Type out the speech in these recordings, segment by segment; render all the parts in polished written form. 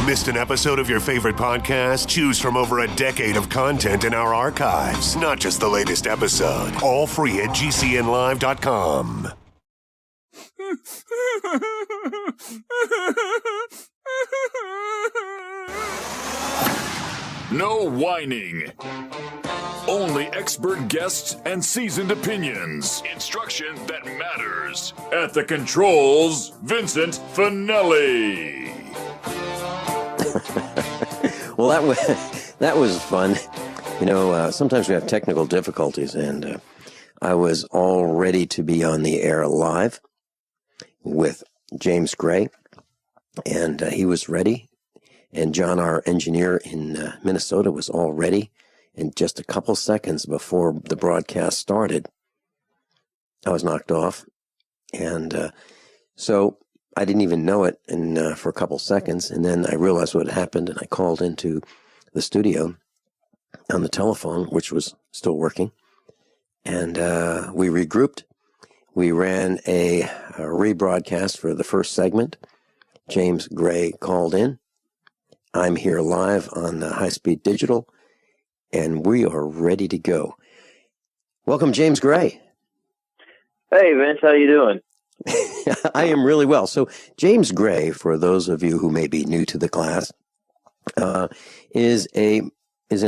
Missed an episode of your favorite podcast? Choose from over a decade of content in our archives, not just the latest episode. All free at gcnlive.com. No whining. Only expert guests and seasoned opinions. Instruction that matters. At the controls, Vincent Finelli. Well, that was fun. You know, sometimes we have technical difficulties, and I was all ready to be on the air live with James Gray, and he was ready. And John, our engineer in Minnesota, was all ready. And just a couple seconds before the broadcast started, I was knocked off. And so I didn't even know it for a couple seconds. And then I realized what had happened, and I called into the studio on the telephone, which was still working. And we regrouped. We ran a rebroadcast for the first segment. James Gray called in. I'm here live on High Speed Digital, and we are ready to go. Welcome, James Gray. Hey, Vince, how you doing? I am really well. So, James Gray, for those of you who may be new to the class, is an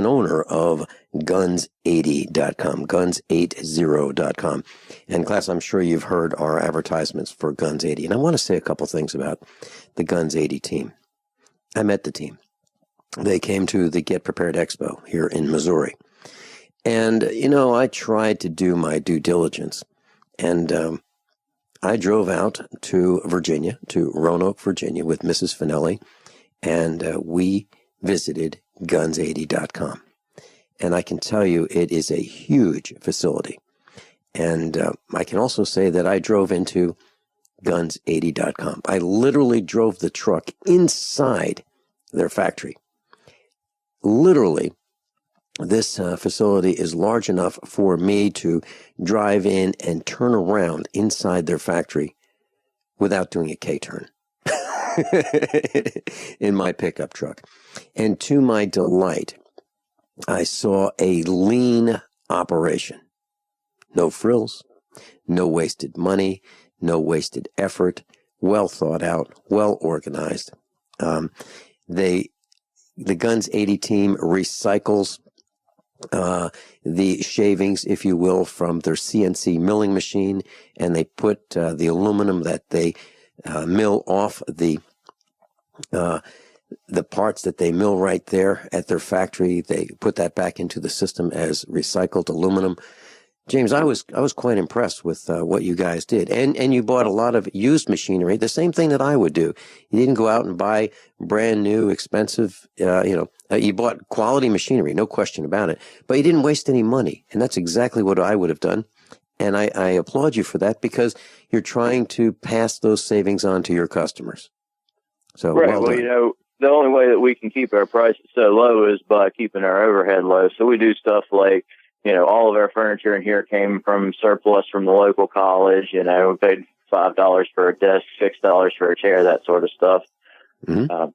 owner of guns80.com, guns80.com. And class, I'm sure you've heard our advertisements for Guns 80. And I want to say a couple things about the Guns 80 team. I met the team. They came to the Get Prepared Expo here in Missouri. And, you know, I tried to do my due diligence. And I drove out to Virginia, to Roanoke, Virginia, with Mrs. Finelli. And we visited guns80.com. And I can tell you it is a huge facility. And I can also say that I drove into guns80.com. I literally drove the truck inside their factory. Literally, this facility is large enough for me to drive in and turn around inside their factory without doing a K-turn in my pickup truck. And to my delight, I saw a lean operation. No frills, no wasted money, no wasted effort, well thought out, well organized. The Guns 80 team recycles the shavings, if you will, from their CNC milling machine, and they put the aluminum that they mill off the parts that they mill right there at their factory. They put that back into the system as recycled aluminum. James, I was quite impressed with what you guys did, and you bought a lot of used machinery, the same thing that I would do. You didn't go out and buy brand new, expensive. You bought quality machinery, no question about it, but you didn't waste any money, and that's exactly what I would have done. And I applaud you for that, because you're trying to pass those savings on to your customers. So right. Well, you know, the only way that we can keep our prices so low is by keeping our overhead low. So we do stuff like, you know, all of our furniture in here came from surplus from the local college. You know, we paid $5 for a desk, $6 for a chair, that sort of stuff. Mm-hmm.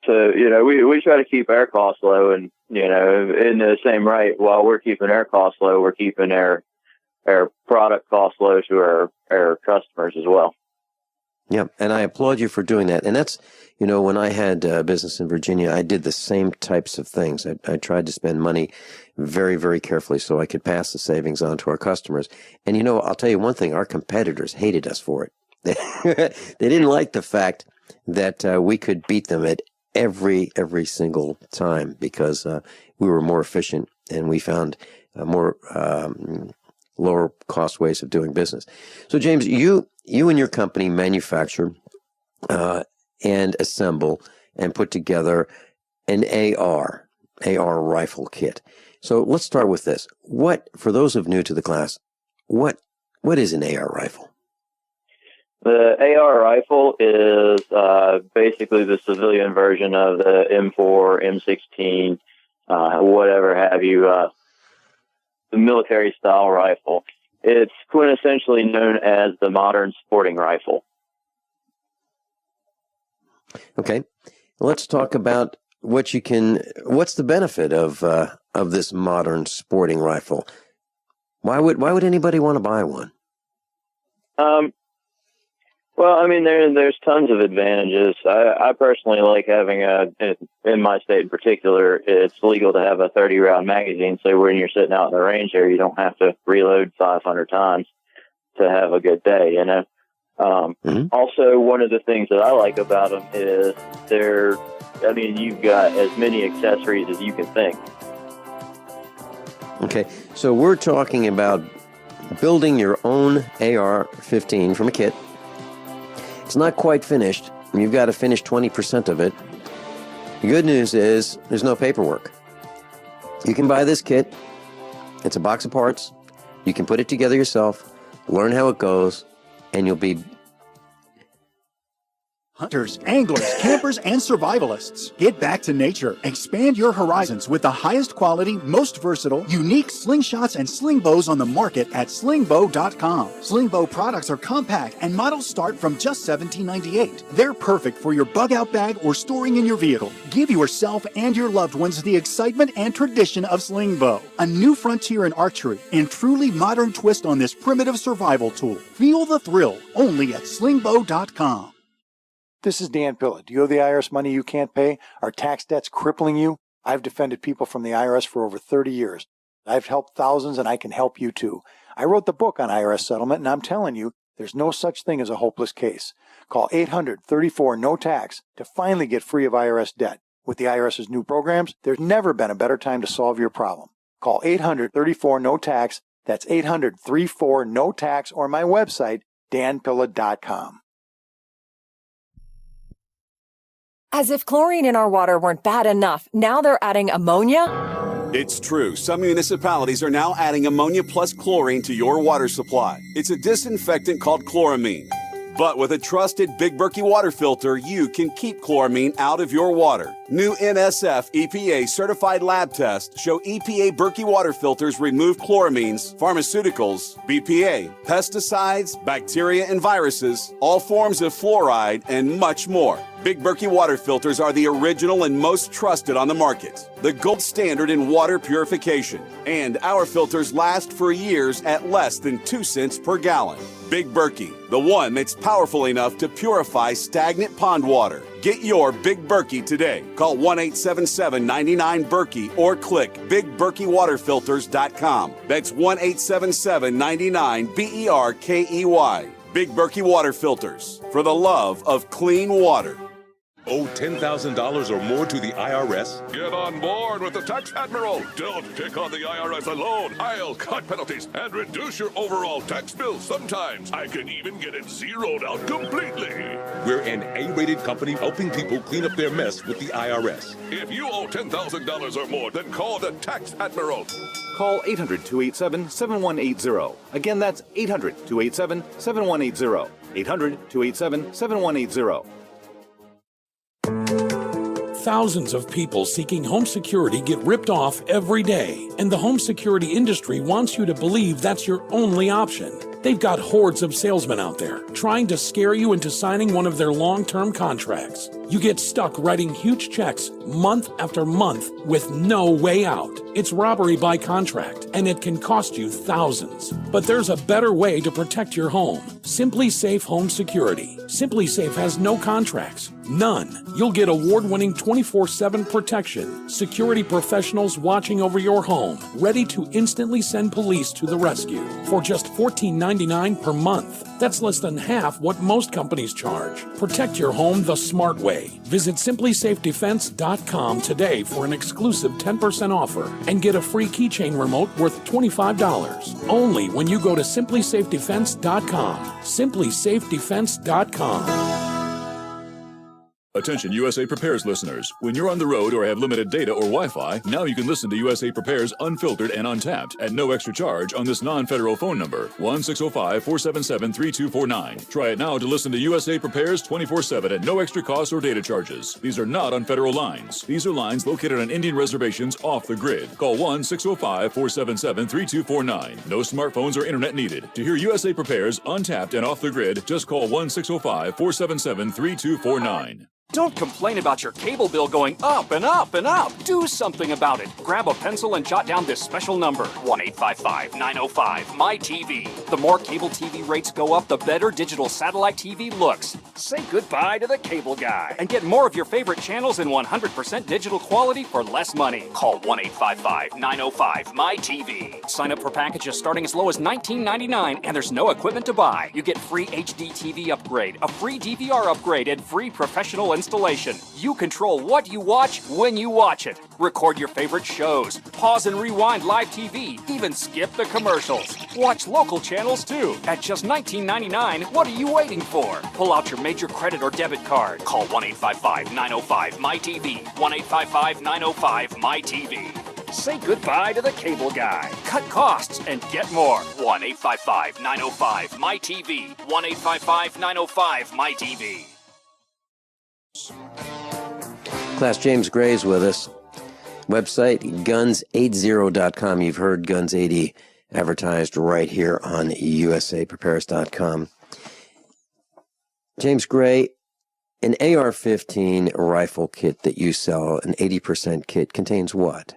So, you know, we try to keep our costs low, and, you know, in the same right, while we're keeping our costs low, we're keeping our product costs low to our customers as well. Yeah, and I applaud you for doing that. And that's, you know, when I had business in Virginia, I did the same types of things. I tried to spend money very, very carefully so I could pass the savings on to our customers. And, you know, I'll tell you one thing, our competitors hated us for it. They didn't like the fact that we could beat them at every single time, because we were more efficient and we found more lower cost ways of doing business. So, James, you and your company manufacture and assemble and put together an AR rifle kit. So let's start with this. For those of new to the class, what is an AR rifle? The AR rifle is basically the civilian version of the M4, M16, whatever have you, the military style rifle. It's quintessentially known as the modern sporting rifle. Okay. let's talk about what's the benefit of this modern sporting rifle? Why would anybody want to buy one? Well, I mean, there's tons of advantages. I personally like having in my state in particular, it's legal to have a 30-round magazine. So when you're sitting out in the range there, you don't have to reload 500 times to have a good day, you know? Also, one of the things that I like about them is you've got as many accessories as you can think. Okay, so we're talking about building your own AR-15 from a kit. It's not quite finished. You've got to finish 20% of it. The good news is there's no paperwork. You can buy this kit. It's a box of parts. You can put it together yourself, learn how it goes, and you'll be... Hunters, anglers, campers, and survivalists. Get back to nature. Expand your horizons with the highest quality, most versatile, unique slingshots and sling bows on the market at slingbow.com. Sling bow products are compact and models start from just $17.98. They're perfect for your bug out bag or storing in your vehicle. Give yourself and your loved ones the excitement and tradition of sling bow. A new frontier in archery and truly modern twist on this primitive survival tool. Feel the thrill only at slingbow.com. This is Dan Pilla. Do you owe the IRS money you can't pay? Are tax debts crippling you? I've defended people from the IRS for over 30 years. I've helped thousands, and I can help you too. I wrote the book on IRS settlement, and I'm telling you, there's no such thing as a hopeless case. Call 800-34-NO-TAX to finally get free of IRS debt. With the IRS's new programs, there's never been a better time to solve your problem. Call 800-34-NO-TAX. That's 800-34-NO-TAX, or my website, danpilla.com. As if chlorine in our water weren't bad enough, now they're adding ammonia? It's true. Some municipalities are now adding ammonia plus chlorine to your water supply. It's a disinfectant called chloramine. But with a trusted Big Berkey water filter, you can keep chloramine out of your water. New NSF EPA certified lab tests show EPA Berkey water filters remove chloramines, pharmaceuticals, BPA, pesticides, bacteria and viruses, all forms of fluoride, and much more. Big Berkey water filters are the original and most trusted on the market, the gold standard in water purification. And our filters last for years at less than 2 cents per gallon. Big Berkey, the one that's powerful enough to purify stagnant pond water. Get your Big Berkey today. Call 1-877-99-BERKEY or click BigBerkeyWaterFilters.com. That's 1-877-99-BERKEY. Big Berkey Water Filters, for the love of clean water. Owe $10,000 or more to the IRS? Get on board with the Tax Admiral. Don't pick on the IRS alone. I'll cut penalties and reduce your overall tax bill. Sometimes I can even get it zeroed out completely. We're an A-rated company helping people clean up their mess with the IRS. If you owe $10,000 or more, then call the Tax Admiral. Call 800-287-7180. Again, that's 800-287-7180. 800-287-7180. Thousands of people seeking home security get ripped off every day, and the home security industry wants you to believe that's your only option. They've got hordes of salesmen out there trying to scare you into signing one of their long-term contracts. You get stuck writing huge checks month after month with no way out. It's robbery by contract, and it can cost you thousands. But there's a better way to protect your home. Simply Safe Home Security. Simply Safe has no contracts. None. You'll get award-winning 24/7 protection. Security professionals watching over your home, ready to instantly send police to the rescue for just $14.99 per month. That's less than half what most companies charge. Protect your home the smart way. Visit simplysafedefense.com today for an exclusive 10% offer and get a free keychain remote worth $25. Only when you go to simplysafedefense.com. simplysafedefense.com. Attention USA Prepares listeners. When you're on the road or have limited data or Wi-Fi, now you can listen to USA Prepares Unfiltered and Untapped at no extra charge on this non-federal phone number, 1-605-477-3249. Try it now to listen to USA Prepares 24/7 at no extra cost or data charges. These are not on federal lines. These are lines located on Indian reservations off the grid. Call 1-605-477-3249. No smartphones or internet needed. To hear USA Prepares Untapped and off the grid, just call 1-605-477-3249. Don't complain about your cable bill going up and up and up. Do something about it. Grab a pencil and jot down this special number, 1-855-905-MY-TV. The more cable TV rates go up, the better digital satellite TV looks. Say goodbye to the cable guy and get more of your favorite channels in 100% digital quality for less money. Call 1-855-905-MY-TV. Sign up for packages starting as low as $19.99, and there's no equipment to buy. You get free HD TV upgrade, a free DVR upgrade, and free professional installation. You control what you watch when you watch it. Record your favorite shows, pause and rewind live TV, even skip the commercials. Watch local channels too. At just $19.99, what are you waiting for? Pull out your major credit or debit card. Call 1-855-905-MY-TV. 1-855-905-MY-TV. Say goodbye to the cable guy. Cut costs and get more. 1-855-905-MY-TV. 1-855-905-MY-TV. Class, James Gray's with us. Website, guns80.com. You've heard Guns 80 advertised right here on usaprepares.com. James Gray, an AR-15 rifle kit that you sell, an 80% kit, contains what?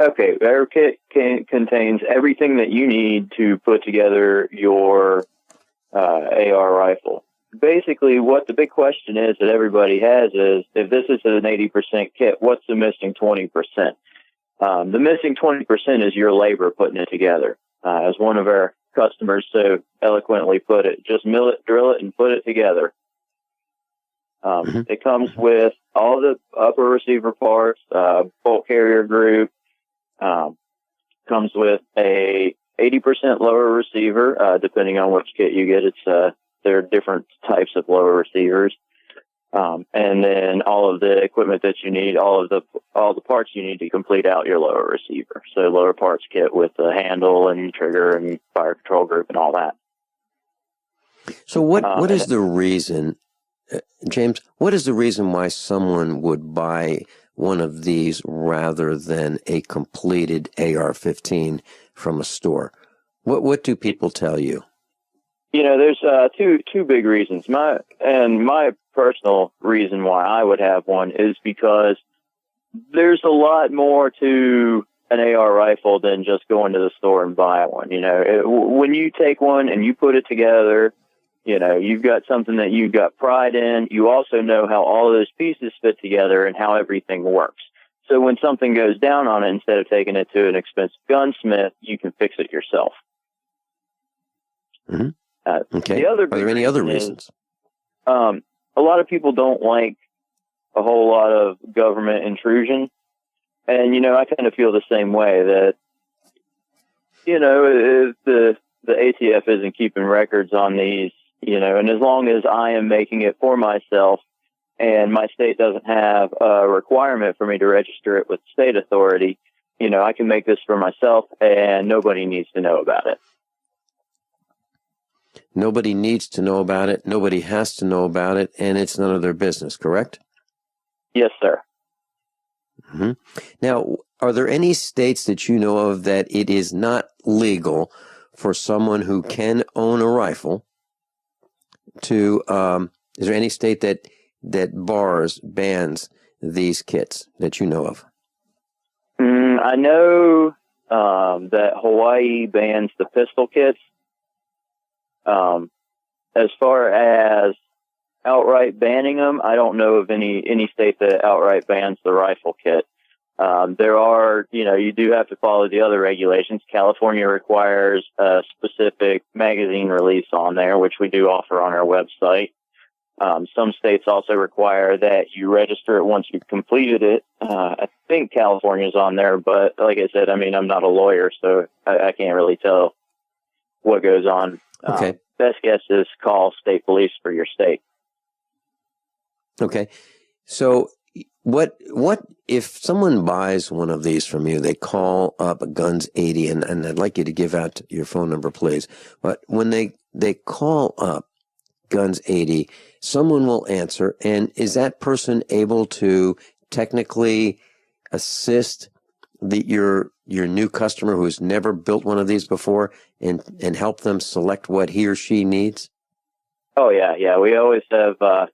Okay, our kit contains everything that you need to put together your AR rifle. Basically, what the big question is that everybody has is, if this is an 80% kit, what's the missing 20%? The missing 20% is your labor putting it together. As one of our customers so eloquently put it, just mill it, drill it, and put it together. It comes with all the upper receiver parts, bolt carrier group, comes with a 80% lower receiver, depending on which kit you get. There are different types of lower receivers. And then all of the equipment that you need, all the parts you need to complete out your lower receiver. So lower parts kit with the handle and trigger and fire control group and all that. So what is the reason, James, what is the reason why someone would buy one of these rather than a completed AR-15 from a store? What do people tell you? There's two big reasons. My personal reason why I would have one is because there's a lot more to an AR rifle than just going to the store and buy one. When you take one and you put it together, you've got something that you've got pride in. You also know how all of those pieces fit together and how everything works. So when something goes down on it, instead of taking it to an expensive gunsmith, you can fix it yourself. Mm-hmm. Okay. Are there any other reasons? A lot of people don't like a whole lot of government intrusion. And, I kind of feel the same way that, if the ATF isn't keeping records on these, and as long as I am making it for myself and my state doesn't have a requirement for me to register it with the state authority, I can make this for myself and nobody needs to know about it. Nobody needs to know about it. Nobody has to know about it, and it's none of their business, correct? Yes, sir. Mm-hmm. Now, are there any states that you know of that it is not legal for someone who can own a rifle to, is there any state that bans these kits that you know of? I know that Hawaii bans the pistol kits. As far as outright banning them, I don't know of any state that outright bans the rifle kit. There are, you do have to follow the other regulations. California requires a specific magazine release on there, which we do offer on our website. Some states also require that you register it once you've completed it. I think California's on there, but like I said, I'm not a lawyer, so I can't really tell what goes on. Okay. Best guess is call state police for your state. Okay. So what if someone buys one of these from you, they call up Guns 80, and I'd like you to give out your phone number, please. But when they call up Guns 80, someone will answer, and is that person able to technically assist your new customer who's never built one of these before and help them select what he or she needs? Oh yeah. We always have, the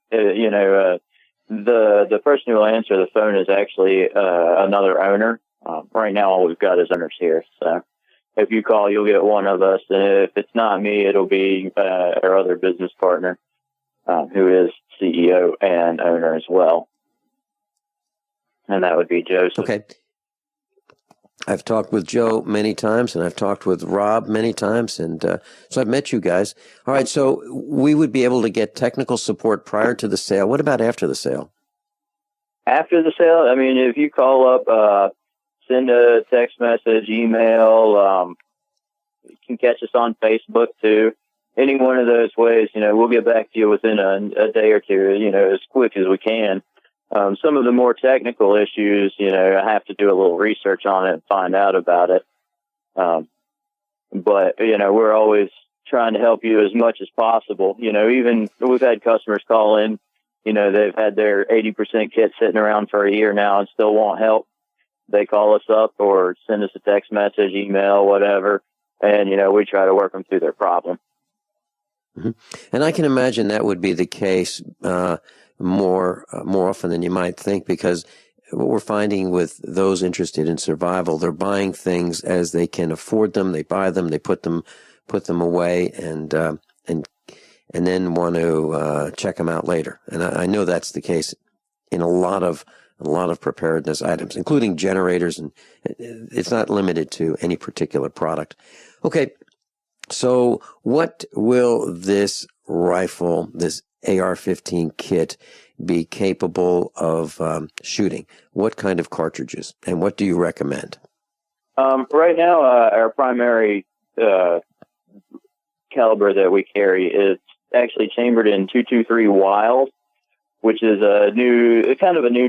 person who will answer the phone is actually another owner. Right now, all we've got is owners here. So if you call, you'll get one of us. And if it's not me, it'll be our other business partner, who is CEO and owner as well. And that would be Joseph. Okay. I've talked with Joe many times, and I've talked with Rob many times, and so I've met you guys. All right, so we would be able to get technical support prior to the sale. What about after the sale? After the sale, I mean, if you call up, send a text message, email, you can catch us on Facebook too. Any one of those ways, we'll get back to you within a day or two, as quick as we can. Some of the more technical issues, I have to do a little research on it and find out about it. But, we're always trying to help you as much as possible. Even we've had customers call in, they've had their 80% kit sitting around for a year now and still want help. They call us up or send us a text message, email, whatever. And, we try to work them through their problem. Mm-hmm. And I can imagine that would be the case, more often than you might think, because what we're finding with those interested in survival, they're buying things as they can afford them. They buy them, they put them away, and then want to check them out later. And I know that's the case in a lot of preparedness items, including generators, and it's not limited to any particular product. Okay, so what will this rifle, this AR-15 kit, be capable of shooting? What kind of cartridges, and what do you recommend? Right now, our primary caliber that we carry is actually chambered in 223 Wild, which is a new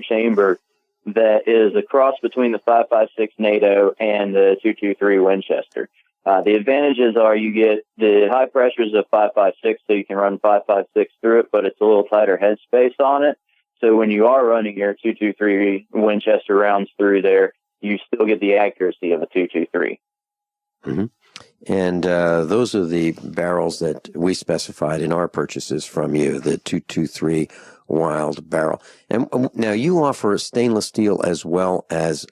chamber that is a cross between the 5.56 NATO and the 223 Winchester. The advantages are you get the high pressures of 5.56, so you can run 5.56 through it, but it's a little tighter headspace on it. So when you are running your 223 Winchester rounds through there, you still get the accuracy of a 223. Mm-hmm. And those are the barrels that we specified in our purchases from you, the 223 Wild barrel. And now you offer stainless steel as well as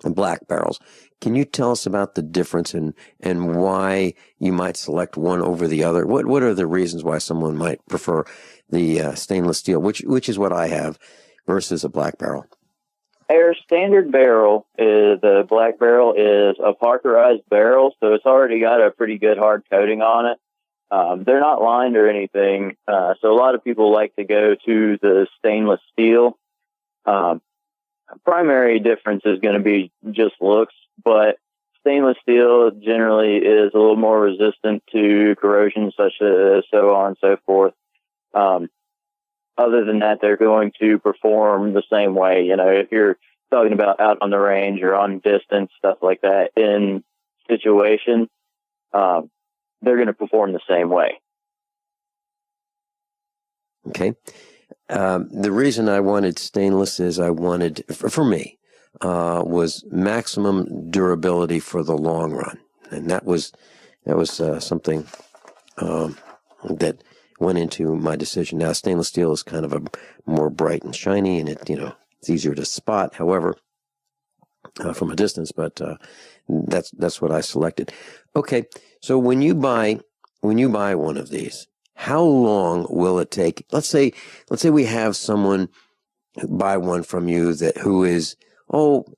black barrels. Can you tell us about the difference and why you might select one over the other? What are the reasons why someone might prefer the stainless steel, which is what I have, versus a black barrel? Our standard barrel, the black barrel, is a Parkerized barrel, so it's already got a pretty good hard coating on it. They're not lined or anything, so a lot of people like to go to the stainless steel. Primary difference is going to be just looks, but stainless steel generally is a little more resistant to corrosion, such as so on and so forth. Other than that, they're going to perform the same way. If you're talking about out on the range or on distance, stuff like that, in situation, they're going to perform the same way. Okay. The reason I wanted stainless is I wanted, for me, was maximum durability for the long run, and that was something that went into my decision. Now, stainless steel is kind of a more bright and shiny, and it's easier to spot. However, from a distance, but that's what I selected. Okay, so when you buy one of these, how long will it take? Let's say we have someone buy one from you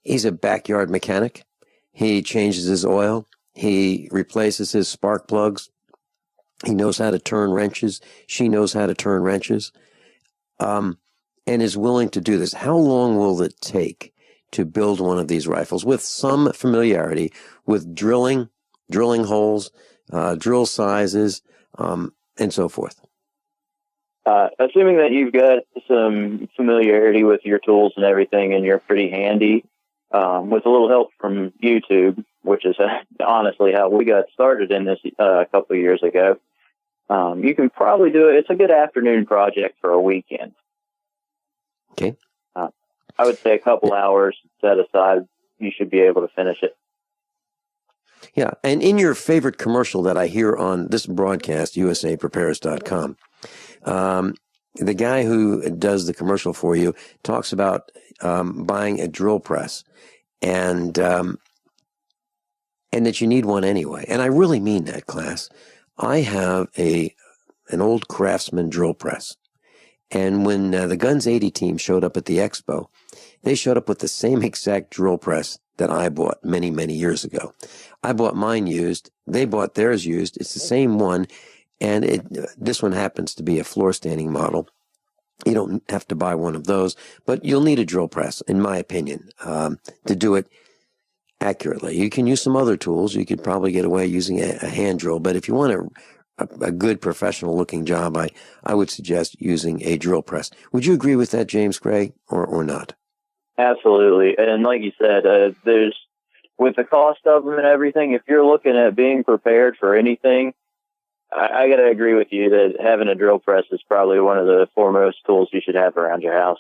he's a backyard mechanic. He changes his oil. He replaces his spark plugs. He knows how to turn wrenches. She knows how to turn wrenches, and is willing to do this. How long will it take to build one of these rifles with some familiarity with drilling holes, drill sizes, and so forth? Assuming that you've got some familiarity with your tools and everything, and you're pretty handy, with a little help from YouTube, which is honestly how we got started in this a couple of years ago, you can probably do it. It's a good afternoon project for a weekend. Okay. I would say a couple hours set aside, you should be able to finish it. Yeah, and in your favorite commercial that I hear on this broadcast, usaprepares.com, the guy who does the commercial for you talks about buying a drill press and that you need one anyway. And I really mean that, class. I have an old Craftsman drill press. And when the Guns 80 team showed up at the expo, they showed up with the same exact drill press that I bought many, many years ago. I bought mine used. They bought theirs used. It's the same one. And this one happens to be a floor standing model. You don't have to buy one of those, but you'll need a drill press, in my opinion, to do it accurately. You can use some other tools. You could probably get away using a hand drill, but if you want a good professional looking job, I would suggest using a drill press. Would you agree with that, James Gray, or not? Absolutely. And like you said, there's, with the cost of them and everything, if you're looking at being prepared for anything, I got to agree with you that having a drill press is probably one of the foremost tools you should have around your house.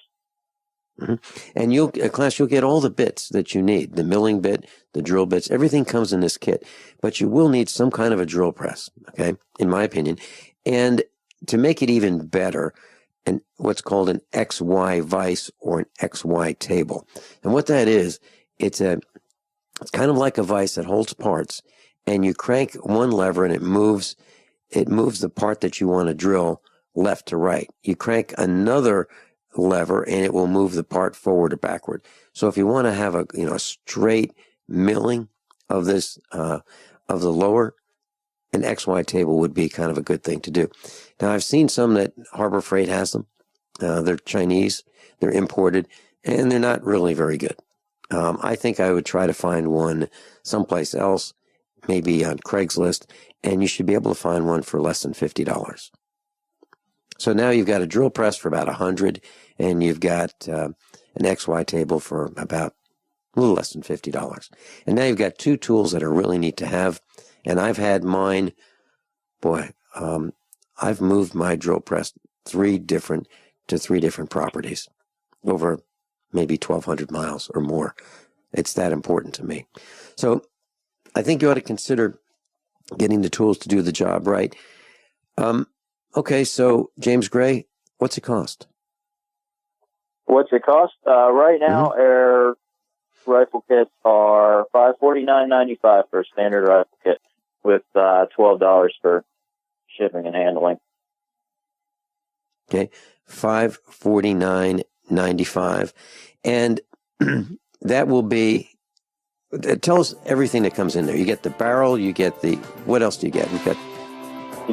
Mm-hmm. And you'll get all the bits that you need, the milling bit, the drill bits, everything comes in this kit, but you will need some kind of a drill press, okay, in my opinion. And to make it even better, what's called an XY vise or an XY table. And what that is, it's kind of like a vise that holds parts, and you crank one lever and it moves the part that you want to drill left to right. You crank another lever and it will move the part forward or backward. So if you want to have a straight milling of this of the lower, an XY table would be kind of a good thing to do. Now I've seen some that Harbor Freight has them. They're Chinese, they're imported, and they're not really very good. I think I would try to find one someplace else, maybe on Craigslist, and you should be able to find one for less than $50. So now you've got a drill press for about $100, and you've got an XY table for about a little less than $50. And now you've got two tools that are really neat to have. And I've had mine, I've moved my drill press three different properties over maybe 1,200 miles or more. It's that important to me. So I think you ought to consider getting the tools to do the job right. Okay, so James Gray, what's it cost? What's it cost? Right now, air rifle kits are $549.95 for a standard rifle kit, with $12 for shipping and handling. Okay, $549.95, and that will be. Tell us everything that comes in there. You get the barrel. You get what else do you get? We've got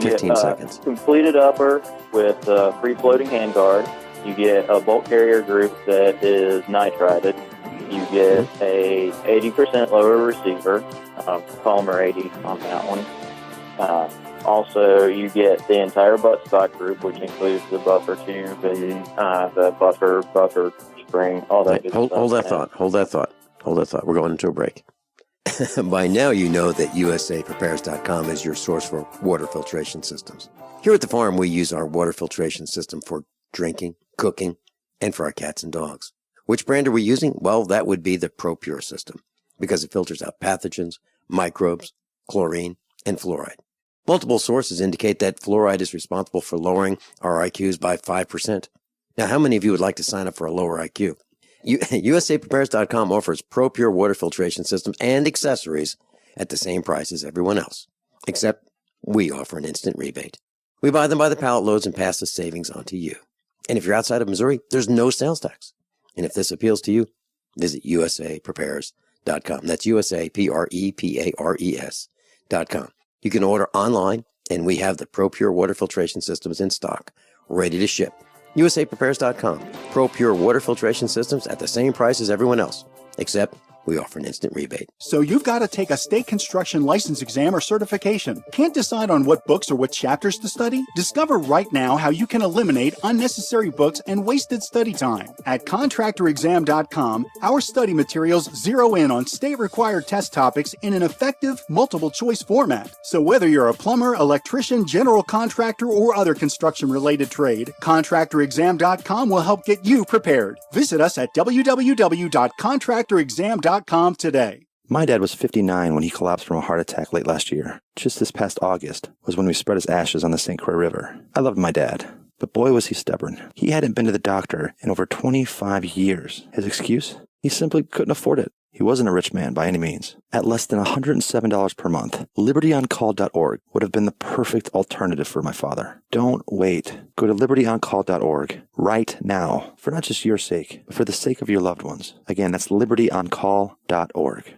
15 seconds. Completed upper with a free floating handguard. You get a bolt carrier group that is nitrided. You get a 80% lower receiver, Palmer 80 on that one. Also, you get the entire buttstock group, which includes the buffer tube and the buffer spring, all that good stuff. Hold that thought. We're going into a break. By now, you know that usaprepares.com is your source for water filtration systems. Here at the farm, we use our water filtration system for drinking, cooking, and for our cats and dogs. Which brand are we using? Well, that would be the ProPure system, because it filters out pathogens, microbes, chlorine, and fluoride. Multiple sources indicate that fluoride is responsible for lowering our IQs by 5%. Now, how many of you would like to sign up for a lower IQ? USAPrepares.com offers ProPure water filtration systems and accessories at the same price as everyone else, except we offer an instant rebate. We buy them by the pallet loads and pass the savings on to you. And if you're outside of Missouri, there's no sales tax. And if this appeals to you, visit USAPrepares.com. That's USAPrepares.com. You can order online, and we have the ProPure water filtration systems in stock, ready to ship. USAPrepares.com. ProPure water filtration systems at the same price as everyone else, except we offer an instant rebate. So you've got to take a state construction license exam or certification. Can't decide on what books or what chapters to study? Discover right now how you can eliminate unnecessary books and wasted study time. At contractorexam.com, our study materials zero in on state-required test topics in an effective, multiple-choice format. So whether you're a plumber, electrician, general contractor, or other construction-related trade, contractorexam.com will help get you prepared. Visit us at www.contractorexam.com today. My dad was 59 when he collapsed from a heart attack late last year. Just this past August was when we spread his ashes on the St. Croix River. I loved my dad, but boy was he stubborn. He hadn't been to the doctor in over 25 years. His excuse? He simply couldn't afford it. He wasn't a rich man by any means. At less than $107 per month, libertyoncall.org would have been the perfect alternative for my father. Don't wait. Go to libertyoncall.org right now, for not just your sake, but for the sake of your loved ones. Again, that's libertyoncall.org.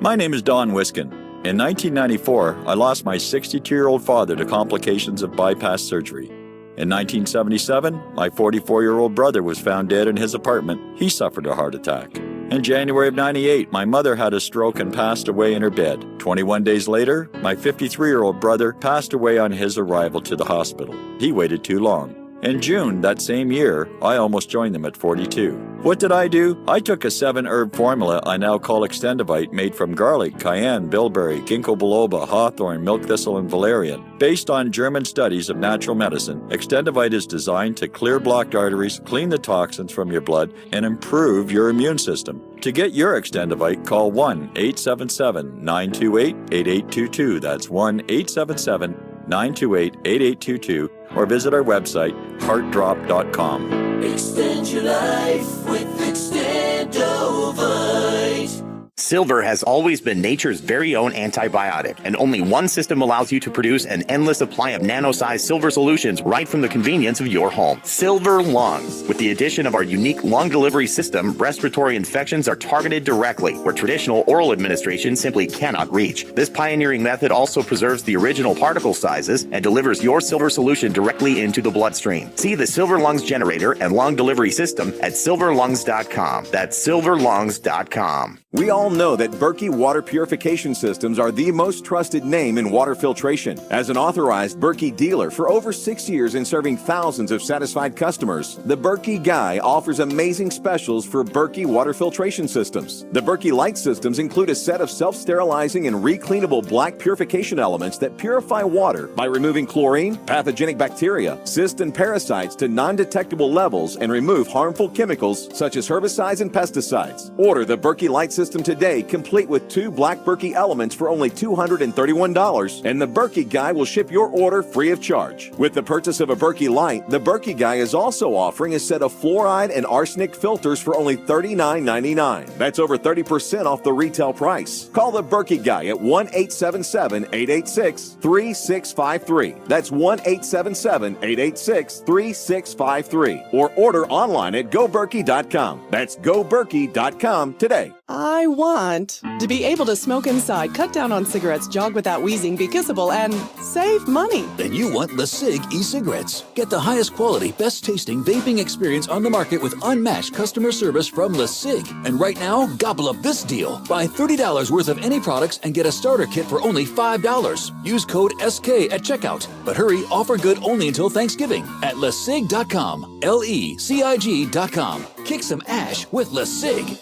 My name is Don Wiskin. In 1994, I lost my 62-year-old father to complications of bypass surgery. In 1977, my 44-year-old brother was found dead in his apartment. He suffered a heart attack. In January of 98, my mother had a stroke and passed away in her bed. 21 days later, my 53-year-old brother passed away on his arrival to the hospital. He waited too long. In June that same year, I almost joined them at 42. What did I do? I took a 7-herb formula I now call Extendivite, made from garlic, cayenne, bilberry, ginkgo biloba, hawthorn, milk thistle, and valerian. Based on German studies of natural medicine, Extendivite is designed to clear blocked arteries, clean the toxins from your blood, and improve your immune system. To get your Extendivite, call 1-877-928-8822. That's 1-877-928-8822, or visit our website, heartdrop.com. Extend your life with Extendovite. Silver has always been nature's very own antibiotic, and only one system allows you to produce an endless supply of nano-sized silver solutions right from the convenience of your home. Silver Lungs. With the addition of our unique lung delivery system, respiratory infections are targeted directly, where traditional oral administration simply cannot reach. This pioneering method also preserves the original particle sizes and delivers your silver solution directly into the bloodstream. See the Silver Lungs generator and lung delivery system at silverlungs.com. That's silverlungs.com. We all know that Berkey water purification systems are the most trusted name in water filtration. As an authorized Berkey dealer for over 6 years and serving thousands of satisfied customers, the Berkey Guy offers amazing specials for Berkey water filtration systems. The Berkey Light systems include a set of self-sterilizing and recleanable black purification elements that purify water by removing chlorine, pathogenic bacteria, cysts, and parasites to non-detectable levels and remove harmful chemicals such as herbicides and pesticides. Order the Berkey Light system today, complete with 2 black Berkey elements for only $231, and the Berkey Guy will ship your order free of charge. With the purchase of a Berkey Light, the Berkey Guy is also offering a set of fluoride and arsenic filters for only $39.99. That's over 30% off the retail price. Call the Berkey Guy at 1-877-886-3653. That's 1-877-886-3653. Or order online at goberkey.com. That's goberkey.com today. I want to be able to smoke inside, cut down on cigarettes, jog without wheezing, be kissable, and save money. Then you want LeSig e-cigarettes. Get the highest quality, best tasting vaping experience on the market with unmatched customer service from LeSig. And right now, gobble up this deal. Buy $30 worth of any products and get a starter kit for only $5. Use code SK at checkout. But hurry, offer good only until Thanksgiving at LeSig.com. LeCig.com. Kick some ash with LeSig.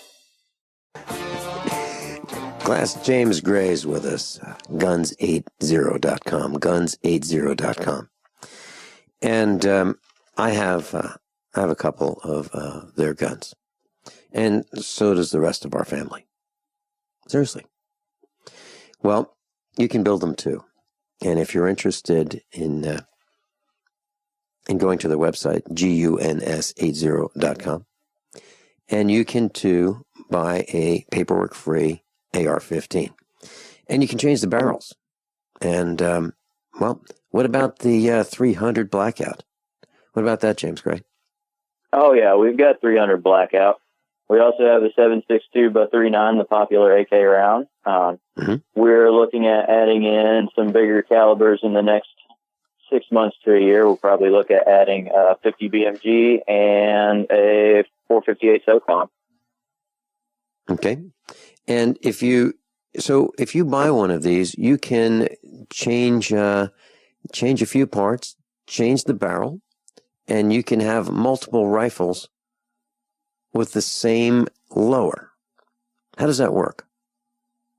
Class James Gray's with us, guns80.com, guns80.com. And I have a couple of their guns. And so does the rest of our family. Seriously. Well, you can build them too. And if you're interested in going to the website, guns80.com, and you can too buy a paperwork-free AR-15. And you can change the barrels. And, well, what about the 300 Blackout? What about that, James Gray? Oh, yeah, we've got 300 Blackout. We also have the 7.62x39, the popular AK round. We're looking at adding in some bigger calibers in the next 6 months to a year. We'll probably look at adding a 50 BMG and a 458 SOCOM. Okay. And if you buy one of these, you can change a few parts, change the barrel, and you can have multiple rifles with the same lower. How does that work?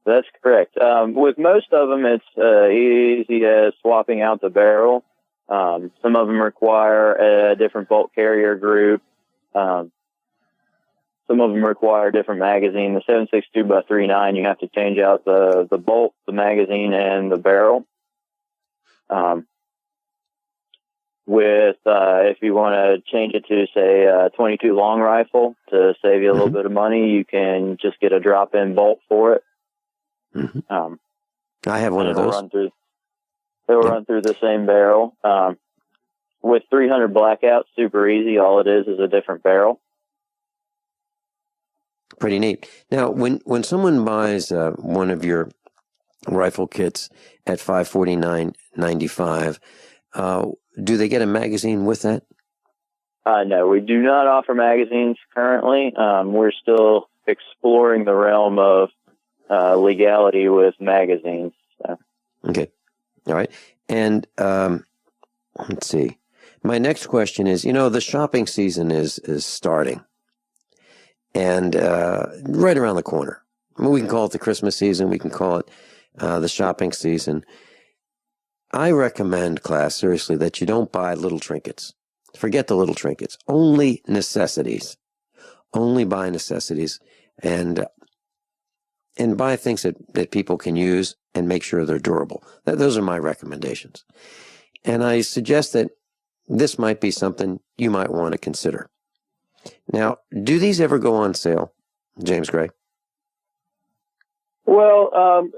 That's correct. With most of them, it's easy as swapping out the barrel. Some of them require a different bolt carrier group. Some some of them require different magazine. The 7.62 by 3.9, you have to change out the bolt, the magazine, and the barrel. If you want to change it to, say, a 22 long rifle to save you a little bit of money, you can just get a drop-in bolt for it. I have one of those. They will run through the same barrel. With 300 blackouts, super easy. All it is a different barrel. Pretty neat. Now, when someone buys one of your rifle kits at $549.95, do they get a magazine with that? No, we do not offer magazines currently. We're still exploring the realm of legality with magazines. So. Okay. All right. And let's see. My next question is, the shopping season is starting. And right around the corner. I mean, we can call it the Christmas season. We can call it the shopping season. I recommend, class, seriously, that you don't buy little trinkets. Forget the little trinkets. Only necessities. Only buy necessities. And buy things that people can use and make sure they're durable. Those are my recommendations. And I suggest that this might be something you might want to consider. Now, do these ever go on sale, James Gray? Well,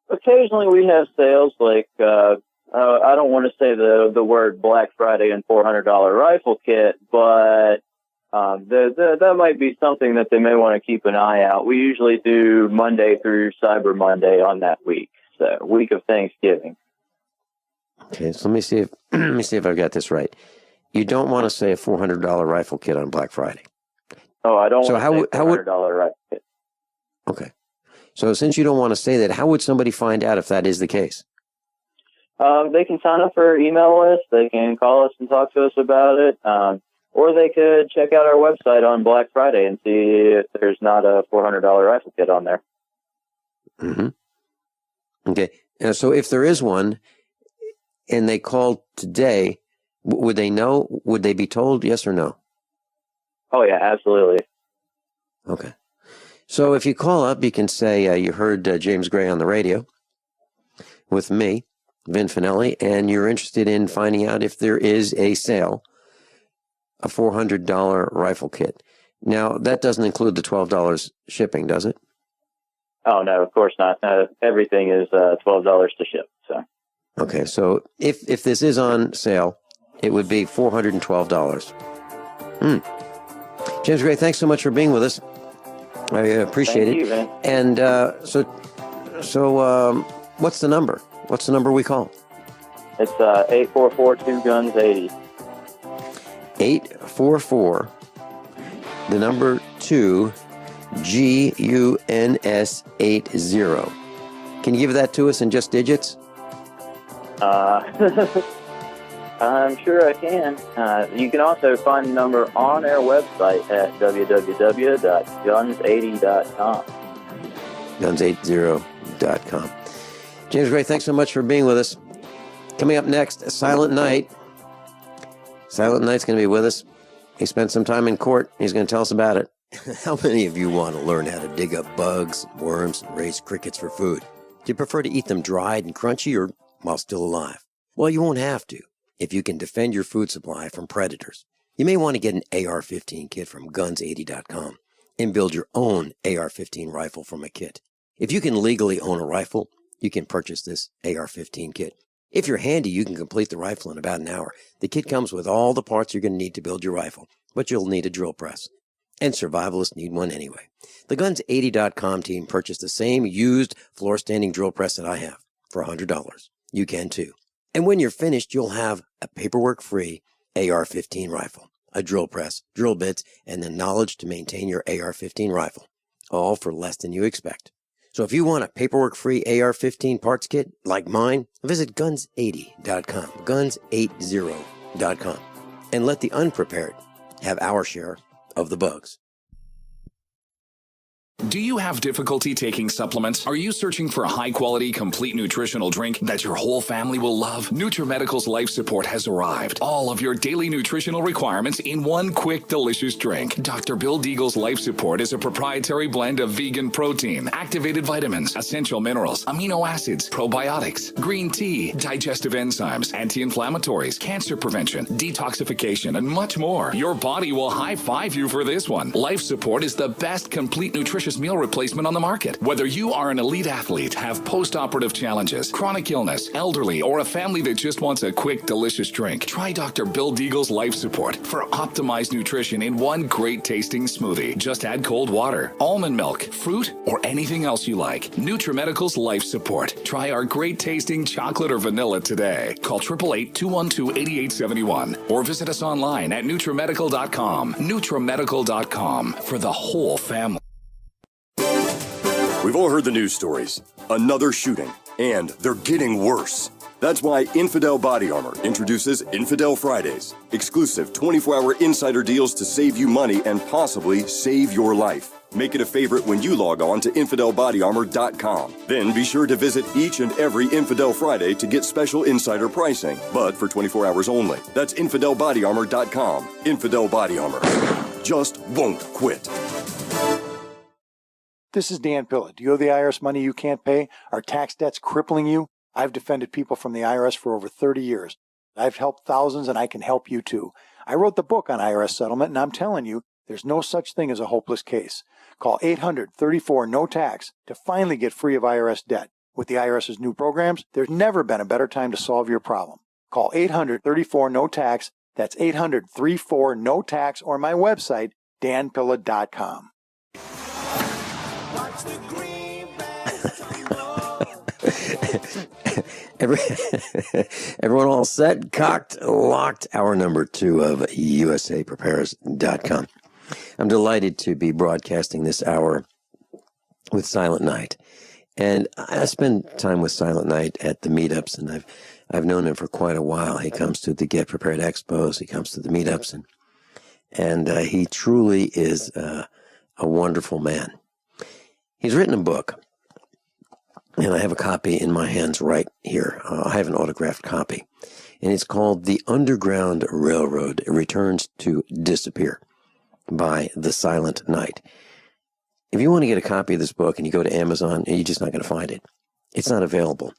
occasionally we have sales like, I don't want to say the word Black Friday and $400 rifle kit, but that might be something that they may want to keep an eye out. We usually do Monday through Cyber Monday on that week, so week of Thanksgiving. Okay, so let me see if I've got this right. You don't want to say a $400 rifle kit on Black Friday. Oh, I don't want to say $400 rifle kit. Okay. So since you don't want to say that, how would somebody find out if that is the case? They can sign up for our email list. They can call us and talk to us about it. Or they could check out our website on Black Friday and see if there's not a $400 rifle kit on there. Okay. So if there is one and they called today, would they know? Would they be told yes or no? Oh, yeah, absolutely. Okay. So if you call up, you can say you heard James Gray on the radio with me, Vin Finelli, and you're interested in finding out if there is a sale, a $400 rifle kit. Now, that doesn't include the $12 shipping, does it? Oh, no, of course not. Everything is $12 to ship. So. Okay, so if this is on sale, it would be $412. James Gray, thanks so much for being with us. I appreciate Thank it. You, man. And so what's the number? What's the number we call? It's 844-2-GUNS-80. 844, the number 2, GUNS80. Can you give that to us in just digits? I'm sure I can. You can also find the number on our website at www.guns80.com. Guns80.com. James Gray, thanks so much for being with us. Coming up next, Silent Night. Silent Night's going to be with us. He spent some time in court. He's going to tell us about it. How many of you want to learn how to dig up bugs, worms, and raise crickets for food? Do you prefer to eat them dried and crunchy or while still alive? Well, you won't have to if you can defend your food supply from predators. You may want to get an AR-15 kit from Guns80.com and build your own AR-15 rifle from a kit. If you can legally own a rifle, you can purchase this AR-15 kit. If you're handy, you can complete the rifle in about an hour. The kit comes with all the parts you're going to need to build your rifle, but you'll need a drill press. And survivalists need one anyway. The Guns80.com team purchased the same used floor-standing drill press that I have for $100. You can too. And when you're finished, you'll have a paperwork-free AR-15 rifle, a drill press, drill bits, and the knowledge to maintain your AR-15 rifle, all for less than you expect. So if you want a paperwork-free AR-15 parts kit like mine, visit Guns80.com, Guns80.com, and let the unprepared have our share of the bugs. Do you have difficulty taking supplements? Are you searching for a high-quality, complete nutritional drink that your whole family will love? NutriMedical's Life Support has arrived. All of your daily nutritional requirements in one quick, delicious drink. Dr. Bill Deagle's Life Support is a proprietary blend of vegan protein, activated vitamins, essential minerals, amino acids, probiotics, green tea, digestive enzymes, anti-inflammatories, cancer prevention, detoxification, and much more. Your body will high-five you for this one. Life Support is the best complete nutritious meal replacement on the market. Whether you are an elite athlete, have post-operative challenges, chronic illness, elderly, or a family that just wants a quick, delicious drink, try Dr. Bill Deagle's Life Support for optimized nutrition in one great tasting smoothie. Just add cold water, almond milk, fruit, or anything else you like. NutriMedical's Life Support. Try our great tasting chocolate or vanilla today. Call 888-212-8871 or visit us online at NutriMedical.com. NutriMedical.com for the whole family. We've all heard the news stories. Another shooting, and they're getting worse. That's why Infidel Body Armor introduces Infidel Fridays, exclusive 24-hour insider deals to save you money and possibly save your life. Make it a favorite when you log on to InfidelBodyArmor.com. Then be sure to visit each and every Infidel Friday to get special insider pricing, but for 24 hours only. That's InfidelBodyArmor.com. Infidel Body Armor. Just won't quit. This is Dan Pilla. Do you owe the IRS money you can't pay? Are tax debts crippling you? I've defended people from the IRS for over 30 years. I've helped thousands, and I can help you too. I wrote the book on IRS settlement, and I'm telling you, there's no such thing as a hopeless case. Call 800-34-NO-TAX to finally get free of IRS debt. With the IRS's new programs, there's never been a better time to solve your problem. Call 800-34-NO-TAX. That's 800-34-NO-TAX, or my website, danpilla.com. Everyone all set, cocked, locked. Hour number 2 of USAPrepares.com. I'm delighted to be broadcasting this hour with Silent Night. And I spend time with Silent Night at the meetups, and I've known him for quite a while. He comes to the Get Prepared Expos, he comes to the meetups, and he truly is a wonderful man. He's written a book, and I have a copy in my hands right here. I have an autographed copy, and it's called The Underground Railroad Returns to Disappear by The Silent Night. If you want to get a copy of this book and you go to Amazon, you're just not going to find it. It's not available.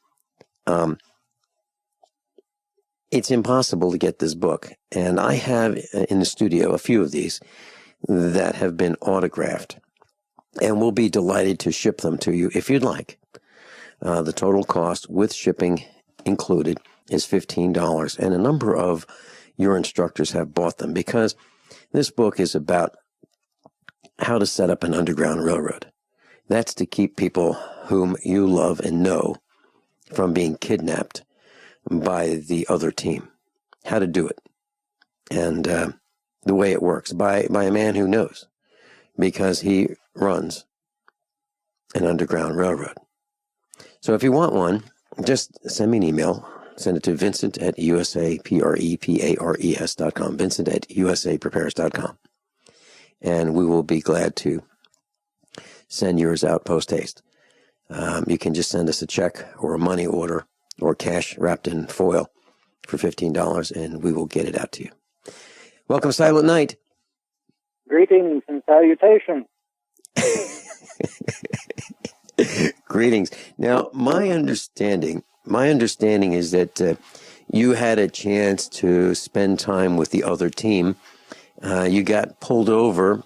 It's impossible to get this book, and I have in the studio a few of these that have been autographed, and we'll be delighted to ship them to you if you'd like. The total cost with shipping included is $15, and a number of your instructors have bought them because this book is about how to set up an underground railroad. That's to keep people whom you love and know from being kidnapped by the other team. How to do it. And the way it works by a man who knows, because he runs an underground railroad. So if you want one, just send me an email. Send it to Vincent at USAPREPARES.com. Vincent at USAPrepares.com. And we will be glad to send yours out post haste. You can just send us a check or a money order or cash wrapped in foil for $15, and we will get it out to you. Welcome, Silent Night. Greetings and salutations. Greetings. Now, my understanding is that you had a chance to spend time with the other team. You got pulled over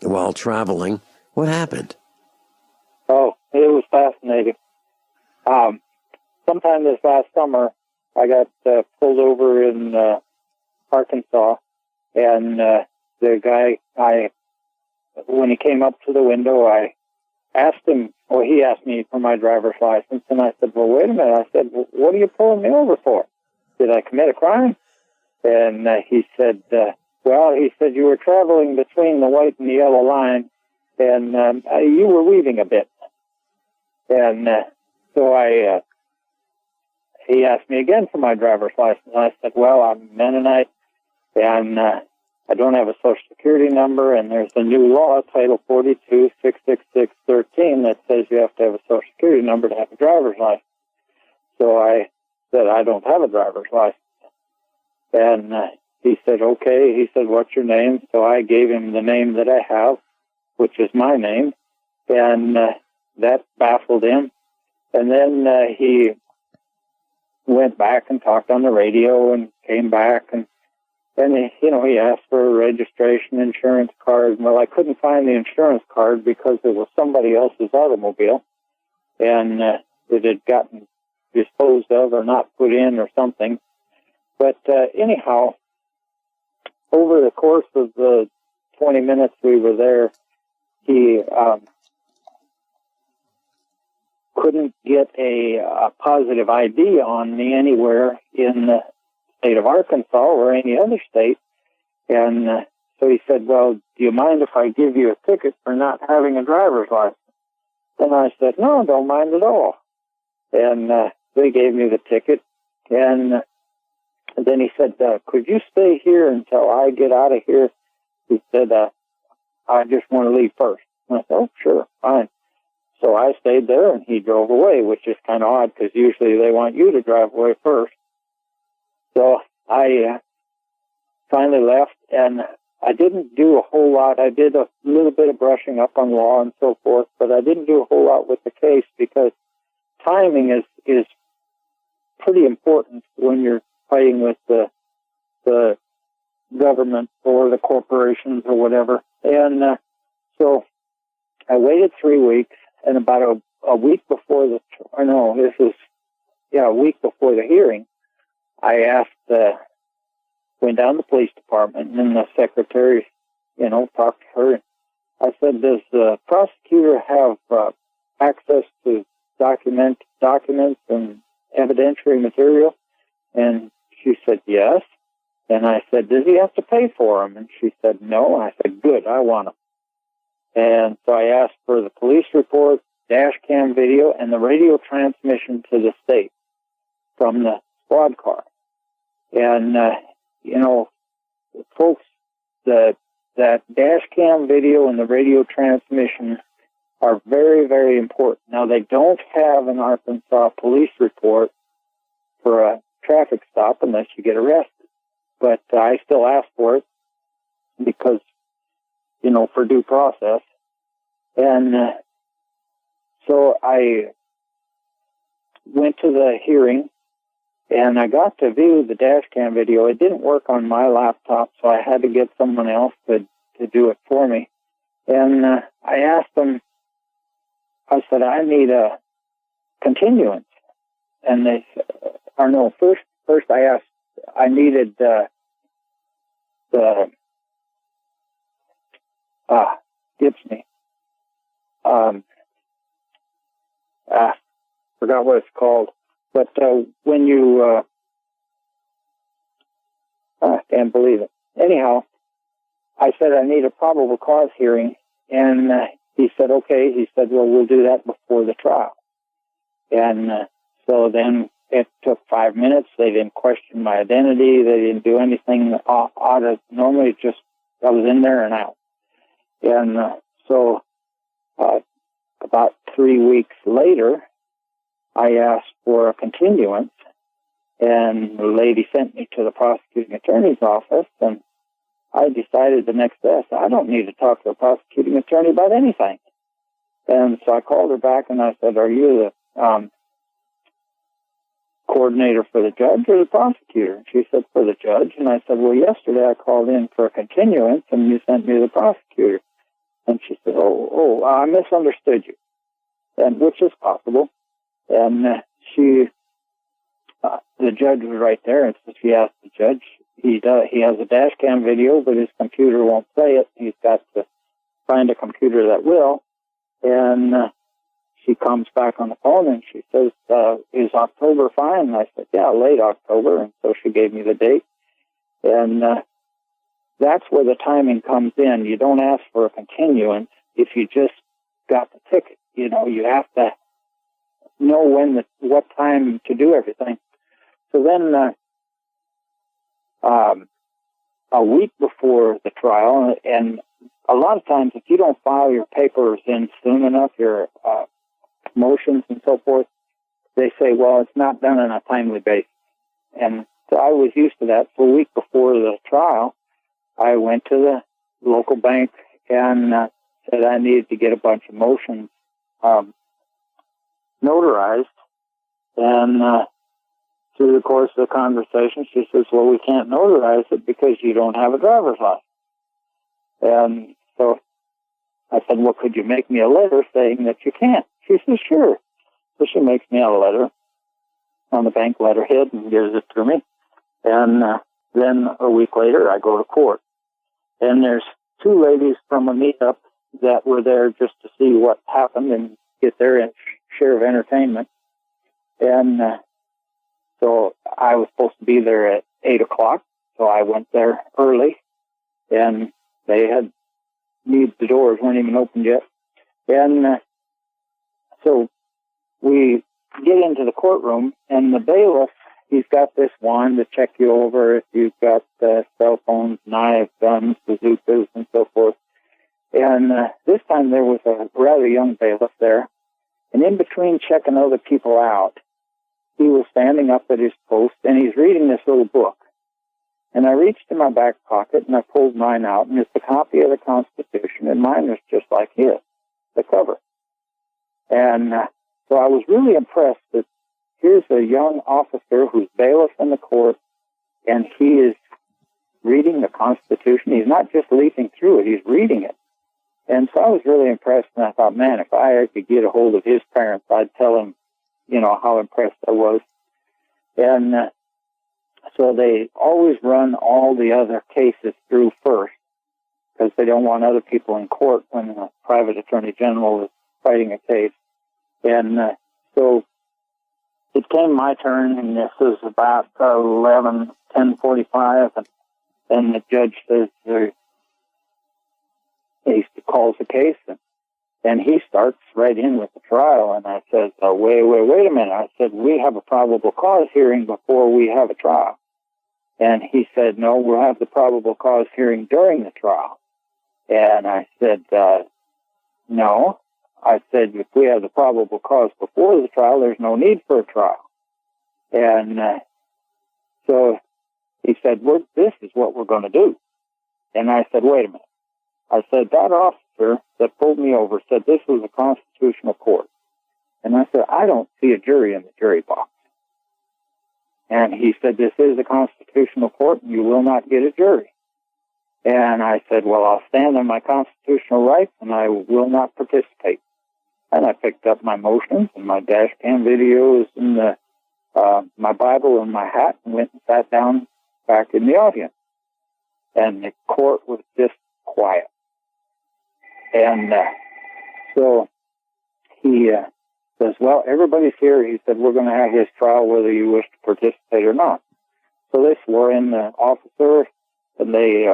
while traveling. What happened? Oh, it was fascinating. Sometime this last summer, I got pulled over in Arkansas, and the guy, when he came up to the window, I asked him, or he asked me for my driver's license, and I said, well, wait a minute. I said, well, what are you pulling me over for? Did I commit a crime? And he said, you were traveling between the white and the yellow line, and you were weaving a bit. And so he asked me again for my driver's license. I said, well, I'm Mennonite, and I don't have a Social Security number, and there's a new law, Title 42, 66613, that says you have to have a Social Security number to have a driver's license. So I said, I don't have a driver's license. And he said, okay. He said, what's your name? So I gave him the name that I have, which is my name, and that baffled him. And then he went back and talked on the radio and came back, and he asked for a registration insurance card. Well, I couldn't find the insurance card because it was somebody else's automobile, and it had gotten disposed of or not put in or something. But anyhow, over the course of the 20 minutes we were there, he couldn't get a positive ID on me anywhere in the state of Arkansas or any other state. And so he said, well, do you mind if I give you a ticket for not having a driver's license? And I said, no, don't mind at all. And they gave me the ticket. And then he said, could you stay here until I get out of here? He said, I just want to leave first. And I said, oh, sure, fine. So I stayed there, and he drove away, which is kind of odd because usually they want you to drive away first. So I finally left, and I didn't do a whole lot. I did a little bit of brushing up on law and so forth, but I didn't do a whole lot with the case because timing is pretty important when you're fighting with the government or the corporations or whatever. And so I waited 3 weeks, and about a week before a week before the hearing, I asked, went down to the police department, and then the secretary, talked to her. I said, does the prosecutor have access to documents and evidentiary material? And she said, yes. And I said, does he have to pay for them? And she said, no. And I said, good, I want them. And so I asked for the police report, dash cam video, and the radio transmission to the state from the squad car. And, folks, that dash cam video and the radio transmission are very, very important. Now, they don't have an Arkansas police report for a traffic stop unless you get arrested. But I still ask for it because, for due process. And so I went to the hearing, and I got to view the dash cam video. It didn't work on my laptop, so I had to get someone else to do it for me. And I asked them, I said, I need a continuance. And they said, first I asked, I needed forgot what it's called. But when you, can't believe it. Anyhow, I said I need a probable cause hearing, and he said, okay. He said, well, we'll do that before the trial. And so then it took 5 minutes. They didn't question my identity. They didn't do anything odd. Normally, I was in there and out. And so about 3 weeks later, I asked for a continuance, and the lady sent me to the prosecuting attorney's office, and I decided the next day, I don't need to talk to the prosecuting attorney about anything. And so I called her back, and I said, are you the coordinator for the judge or the prosecutor? And she said, for the judge. And I said, well, yesterday I called in for a continuance, and you sent me the prosecutor. And she said, I misunderstood you, and which is possible. And the judge was right there, and so she asked the judge, he has a dash cam video, but his computer won't play it. He's got to find a computer that will. And she comes back on the phone, and she says, is October fine? And I said, yeah, late October. And so she gave me the date. And that's where the timing comes in. You don't ask for a continuance if you just got the ticket. You have to know what time to do everything. So then a week before the trial, and a lot of times if you don't file your papers in soon enough, your motions and so forth, they say, well, it's not done on a timely basis. And so I was used to that. So a week before the trial, I went to the local bank and said I needed to get a bunch of motions notarized. And through the course of the conversation, she says, well, we can't notarize it because you don't have a driver's license. And so I said, well, could you make me a letter saying that you can't? She says, sure. So she makes me a letter on the bank letterhead and gives it to me. And then a week later, I go to court. And there's two ladies from a meetup that were there just to see what happened and get their share of entertainment. And so I was supposed to be there at 8 o'clock. So I went there early. And they had the doors weren't even opened yet. And so we get into the courtroom, and the bailiff, he's got this wand to check you over if you've got cell phones, knives, guns, bazookas, and so forth. And this time there was a rather young bailiff there, and in between checking other people out, he was standing up at his post, and he's reading this little book. And I reached in my back pocket, and I pulled mine out, and it's a copy of the Constitution, and mine was just like his, the cover. And so I was really impressed that here's a young officer who's bailiff in the court, and he is reading the Constitution. He's not just leafing through it, he's reading it. And so I was really impressed, and I thought, man, if I could get a hold of his parents, I'd tell him, how impressed I was. And so they always run all the other cases through first, because they don't want other people in court when the private attorney general is fighting a case. And so it came my turn, and this was about 10:45, and the judge says he calls the case, and he starts right in with the trial. And I said, wait a minute. I said, we have a probable cause hearing before we have a trial. And he said, no, we'll have the probable cause hearing during the trial. And I said, no. I said, if we have the probable cause before the trial, there's no need for a trial. And so he said, this is what we're going to do. And I said, wait a minute. I said, that officer that pulled me over said this was a constitutional court. And I said, I don't see a jury in the jury box. And he said, this is a constitutional court, and you will not get a jury. And I said, well, I'll stand on my constitutional rights, and I will not participate. And I picked up my motions and my dash cam videos and my Bible and my hat and went and sat down back in the audience. And the court was just quiet. And so he says, well, everybody's here. He said, we're going to have his trial whether you wish to participate or not. So they swore in the officer, and they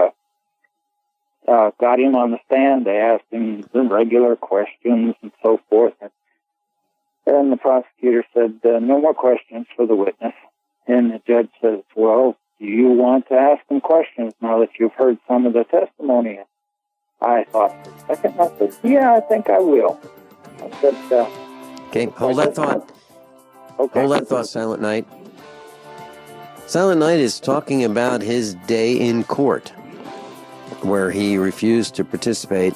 got him on the stand. They asked him the regular questions and so forth. And the prosecutor said, no more questions for the witness. And the judge says, well, do you want to ask him questions now that you've heard some of the testimony? I thought for a second. I said, yeah, I think I will. I said, okay, hold that thought. Okay. Hold that thought, Silent Night. Silent Night is talking about his day in court, where he refused to participate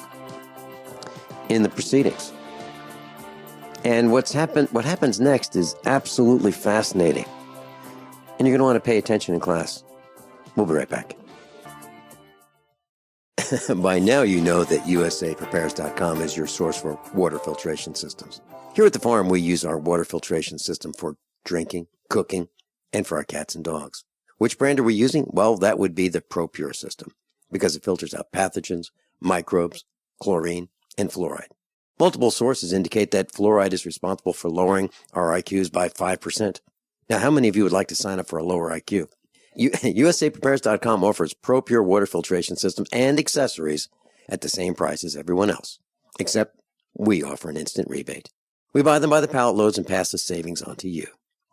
in the proceedings. And what happens next is absolutely fascinating. And you're going to want to pay attention in class. We'll be right back. By now you know that USAPrepares.com is your source for water filtration systems. Here at the farm, we use our water filtration system for drinking, cooking, and for our cats and dogs. Which brand are we using? Well, that would be the ProPure system, because it filters out pathogens, microbes, chlorine, and fluoride. Multiple sources indicate that fluoride is responsible for lowering our IQs by 5%. Now, how many of you would like to sign up for a lower IQ? USAPrepares.com offers ProPure water filtration systems and accessories at the same price as everyone else, except we offer an instant rebate. We buy them by the pallet loads and pass the savings on to you.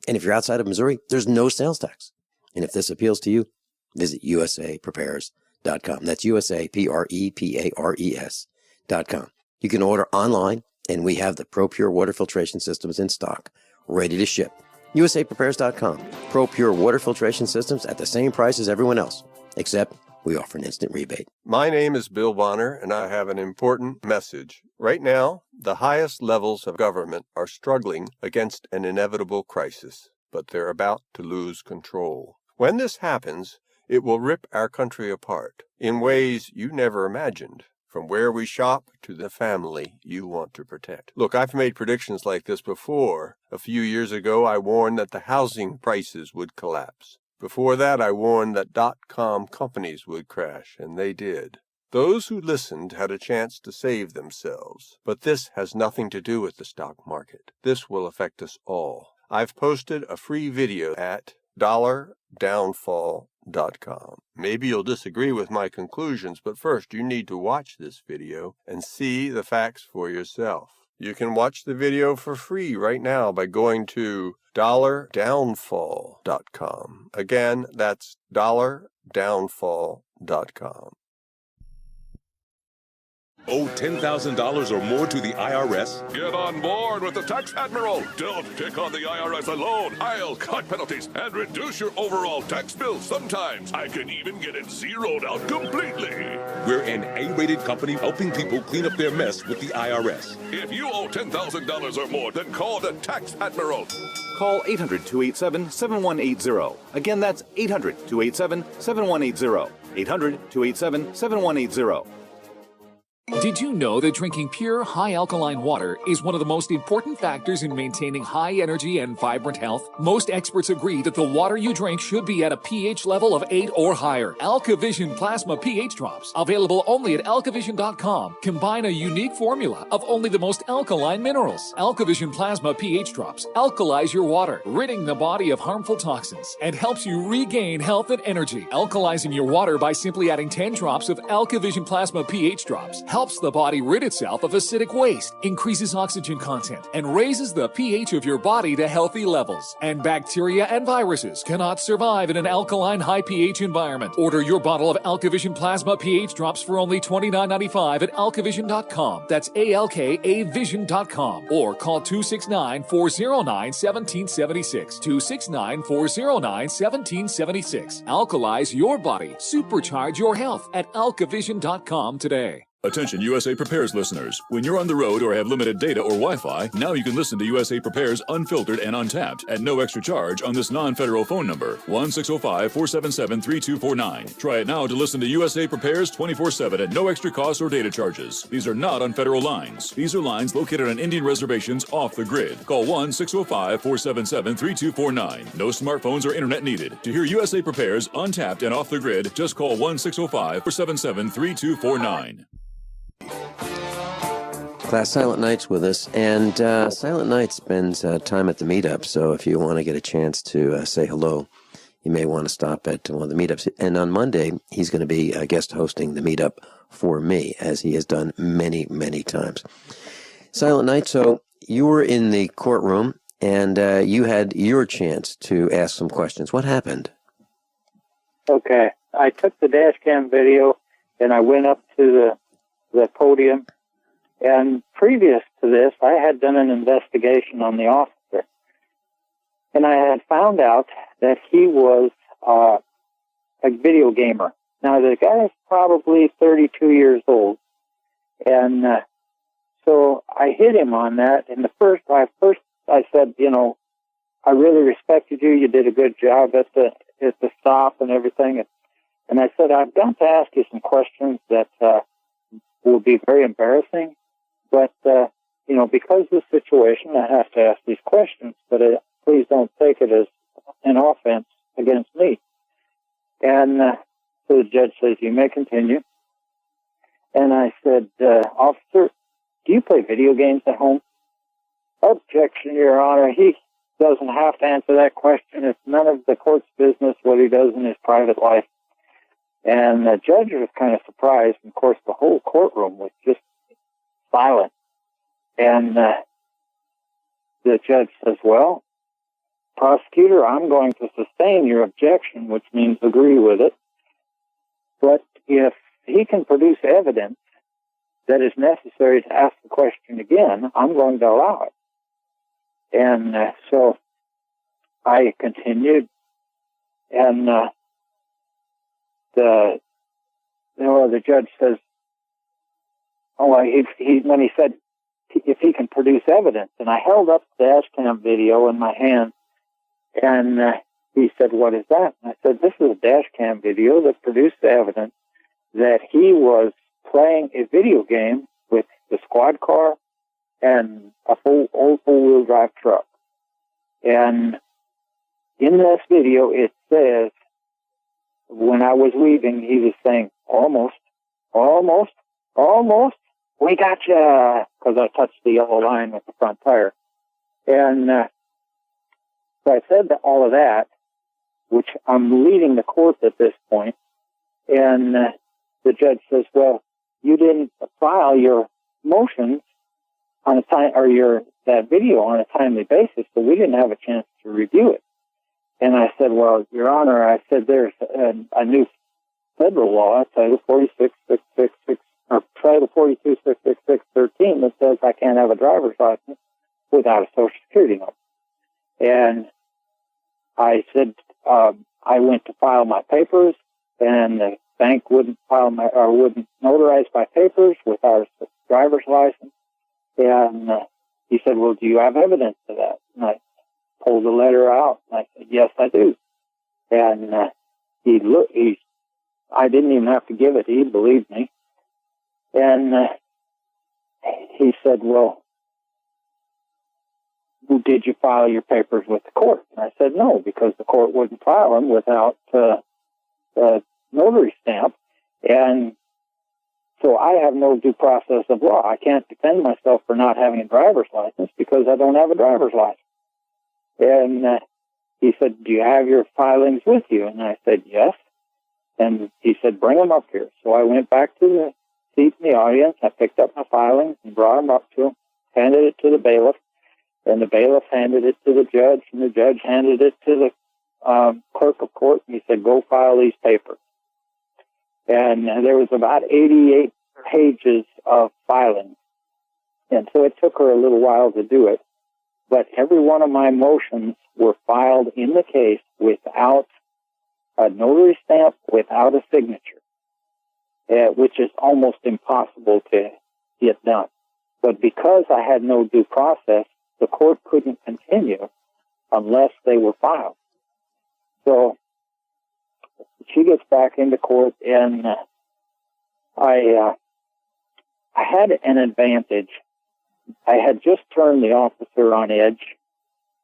And if you're outside of Missouri, there's no sales tax. And if this appeals to you, visit usaprepares.com. That's USAPREPARES.com. You can order online, and we have the ProPure water filtration systems in stock, ready to ship. usaprepares.com. ProPure water filtration systems at the same price as everyone else, except we offer an instant rebate. My name is Bill Bonner, and I have an important message. Right now, the highest levels of government are struggling against an inevitable crisis, but they're about to lose control. When this happens, it will rip our country apart in ways you never imagined, from where we shop to the family you want to protect. Look, I've made predictions like this before. A few years ago, I warned that the housing prices would collapse. Before that, I warned that .com companies would crash, and they did. Those who listened had a chance to save themselves. But this has nothing to do with the stock market. This will affect us all. I've posted a free video at $downfall.com. Maybe you'll disagree with my conclusions, but first you need to watch this video and see the facts for yourself. You can watch the video for free right now by going to $downfall.com. Again, that's $downfall.com. Owe $10,000 or more to the IRS? Get on board with the Tax Admiral. Don't pick on the IRS alone. I'll cut penalties and reduce your overall tax bill. Sometimes I can even get it zeroed out completely. We're an A-rated company helping people clean up their mess with the IRS. If you owe $10,000 or more, then call the Tax Admiral. Call 800-287-7180. Again, that's 800-287-7180. 800-287-7180. Did you know that drinking pure, high alkaline water is one of the most important factors in maintaining high energy and vibrant health? Most experts agree that the water you drink should be at a pH level of 8 or higher. AlkaVision Plasma pH Drops, available only at alkavision.com, combine a unique formula of only the most alkaline minerals. AlkaVision Plasma pH Drops alkalize your water, ridding the body of harmful toxins, and helps you regain health and energy. Alkalizing your water by simply adding 10 drops of AlkaVision Plasma pH Drops helps the body rid itself of acidic waste, increases oxygen content, and raises the pH of your body to healthy levels. And bacteria and viruses cannot survive in an alkaline high pH environment. Order your bottle of AlkaVision Plasma pH Drops for only $29.95 at alkavision.com. That's ALKAvision.com. Or call 269-409-1776. 269-409-1776. Alkalize your body. Supercharge your health at alkavision.com today. Attention USA Prepares listeners. When you're on the road or have limited data or Wi-Fi, now you can listen to USA Prepares unfiltered and untapped at no extra charge on this non-federal phone number, 1-605-477-3249. Try it now to listen to USA Prepares 24/7 at no extra cost or data charges. These are not on federal lines. These are lines located on Indian reservations off the grid. Call 1-605-477-3249. No smartphones or internet needed. To hear USA Prepares untapped and off the grid, just call 1-605-477-3249. Class Silent Night's with us, and Silent Night spends time at the meetup, so if you want to get a chance to say hello, you may want to stop at one of the meetups. And on Monday, he's going to be guest hosting the meetup for me, as he has done many, many times. Silent Night, so you were in the courtroom, and you had your chance to ask some questions. What happened? Okay. I took the dash cam video, and I went up to the podium. And previous to this, I had done an investigation on the officer. And I had found out that he was a video gamer. Now, the guy is probably 32 years old. And so I hit him on that. And first I said, you know, I really respected you. You did a good job at the stop and everything. And I said, I've got to ask you some questions that will be very embarrassing. But, you know, because of the situation, I have to ask these questions. But please don't take it as an offense against me. And so the judge says, you may continue. And I said, officer, do you play video games at home? Objection, Your Honor. He doesn't have to answer that question. It's none of the court's business what he does in his private life. And the judge was kind of surprised. And, of course, the whole courtroom was just silent. And the judge says, well, prosecutor, I'm going to sustain your objection, which means agree with it. But if he can produce evidence that is necessary to ask the question again, I'm going to allow it. And so I continued, and the judge says, when he said if he can produce evidence, and I held up the dash cam video in my hand, and he said, what is that? And I said, this is a dash cam video that produced the evidence that he was playing a video game with the squad car and a old four-wheel drive truck. And in this video, it says, when I was leaving, he was saying, almost, we got you, because I touched the yellow line with the front tire. And so I said all of that, which I'm leading the court at this point, and the judge says, well, you didn't file your motions on a time, or that video on a timely basis, so we didn't have a chance to review it. And I said, well, Your Honor, I said there's a new federal law, Title 42666, or Title 4266613, that says I can't have a driver's license without a Social Security number. And I said, I went to file my papers, and the bank wouldn't wouldn't notarize my papers without a driver's license. And he said, well, do you have evidence of that? And I pulled the letter out, and I said, yes, I do. And I didn't even have to give it. He believed me. And he said, well, did you file your papers with the court? And I said, no, because the court wouldn't file them without a notary stamp. And so I have no due process of law. I can't defend myself for not having a driver's license because I don't have a driver's license. And he said, do you have your filings with you? And I said, yes. And he said, bring them up here. So I went back to the seat in the audience. I picked up my filings and brought them up to him, handed it to the bailiff, and the bailiff handed it to the judge, and the judge handed it to the clerk of court, and he said, go file these papers. And there was about 88 pages of filings. And so it took her a little while to do it. But every one of my motions were filed in the case without a notary stamp, without a signature, which is almost impossible to get done. But because I had no due process, the court couldn't continue unless they were filed. So she gets back into court, and I had an advantage. I had just turned the officer on edge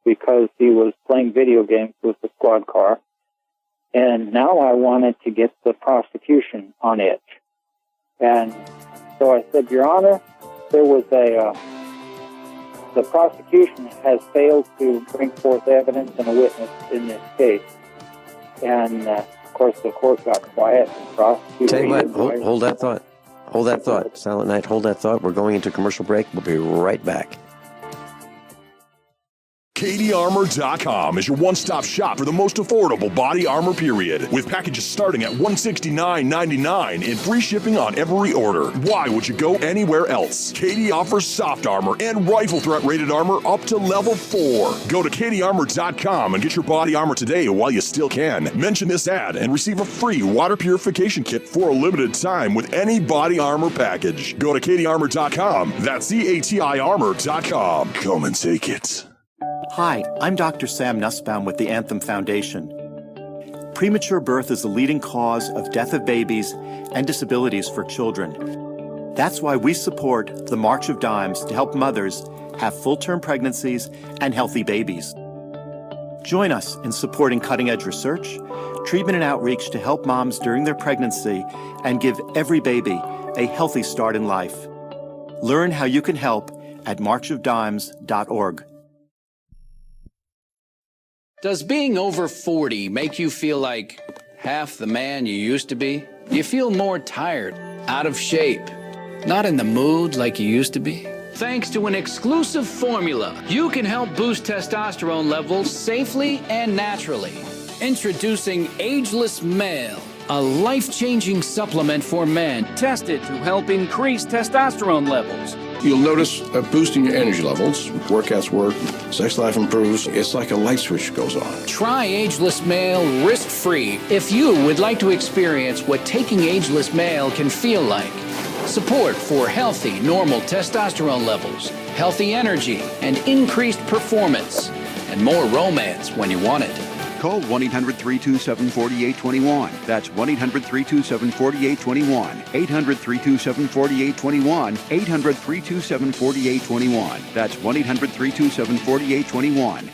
because he was playing video games with the squad car, and now I wanted to get the prosecution on edge. And so I said, Your Honor, there was the prosecution has failed to bring forth evidence and a witness in this case. And, of course, the court got quiet and prosecuted. Tell you what, hold that thought. Hold that thought. Silent Night, hold that thought. We're going into commercial break. We'll be right back. KDArmor.com is your one-stop shop for the most affordable body armor, period. With packages starting at $169.99 and free shipping on every order. Why would you go anywhere else? KD offers soft armor and rifle threat rated armor up to level 4. Go to KDArmor.com and get your body armor today while you still can. Mention this ad and receive a free water purification kit for a limited time with any body armor package. Go to KDArmor.com. That's CATI armor.com. Come and take it. Hi, I'm Dr. Sam Nussbaum with the Anthem Foundation. Premature birth is the leading cause of death of babies and disabilities for children. That's why we support the March of Dimes to help mothers have full-term pregnancies and healthy babies. Join us in supporting cutting-edge research, treatment and outreach to help moms during their pregnancy and give every baby a healthy start in life. Learn how you can help at marchofdimes.org. Does being over 40 make you feel like half the man you used to be? Do you feel more tired, out of shape, not in the mood like you used to be? Thanks to an exclusive formula, you can help boost testosterone levels safely and naturally. Introducing Ageless Male, a life-changing supplement for men tested to help increase testosterone levels. You'll notice a boost in your energy levels. Workouts work, sex life improves. It's like a light switch goes on. Try Ageless Male risk-free if you would like to experience what taking Ageless Male can feel like. Support for healthy, normal testosterone levels, healthy energy, and increased performance, and more romance when you want it. Call 1-800-327-4821. That's 1-800-327-4821. 800-327-4821. 800-327-4821. That's 1-800-327-4821.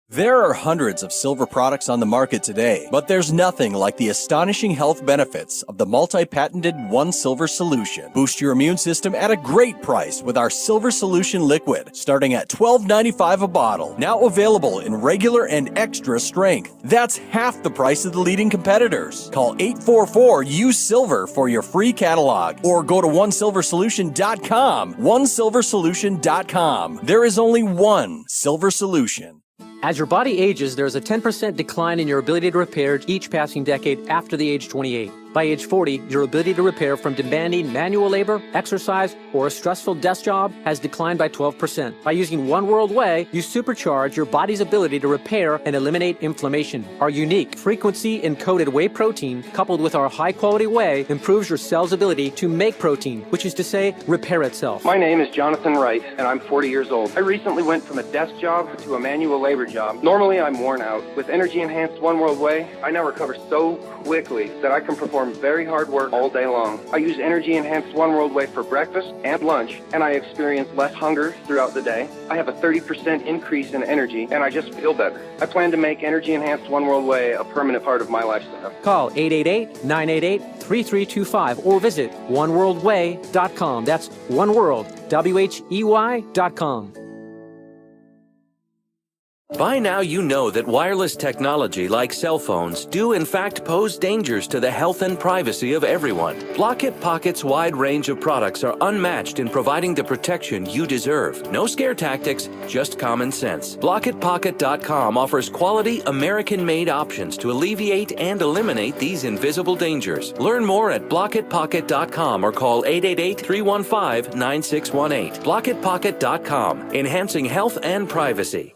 There are hundreds of silver products on the market today, but there's nothing like the astonishing health benefits of the multi-patented One Silver Solution. Boost your immune system at a great price with our Silver Solution Liquid, starting at $12.95 a bottle. Now available in regular and extra strength. That's half the price of the leading competitors. Call 844-USE-SILVER for your free catalog, or go to onesilversolution.com. Onesilversolution.com. There is only one Silver Solution. As your body ages, there is a 10% decline in your ability to repair each passing decade after the age 28. By age 40, your ability to repair from demanding manual labor, exercise, or a stressful desk job has declined by 12%. By using One World Whey, you supercharge your body's ability to repair and eliminate inflammation. Our unique frequency-encoded whey protein, coupled with our high-quality whey, improves your cell's ability to make protein, which is to say, repair itself. My name is Jonathan Wright, and I'm 40 years old. I recently went from a desk job to a manual labor job. Normally, I'm worn out. With energy-enhanced One World Whey, I now recover so quickly that I can perform very hard work all day long. I use energy-enhanced One World Whey for breakfast and lunch, and I experience less hunger throughout the day. I have a 30% increase in energy, and I just feel better. I plan to make energy-enhanced One World Whey a permanent part of my lifestyle. Call 888-988-3325 or visit oneworldwhey.com. That's oneworld, WHEY.com. By now you know that wireless technology like cell phones do in fact pose dangers to the health and privacy of everyone. Block-It Pocket's wide range of products are unmatched in providing the protection you deserve. No scare tactics, just common sense. BlockItPocket.com offers quality American-made options to alleviate and eliminate these invisible dangers. Learn more at BlockItPocket.com or call 888-315-9618. BlockItPocket.com, enhancing health and privacy.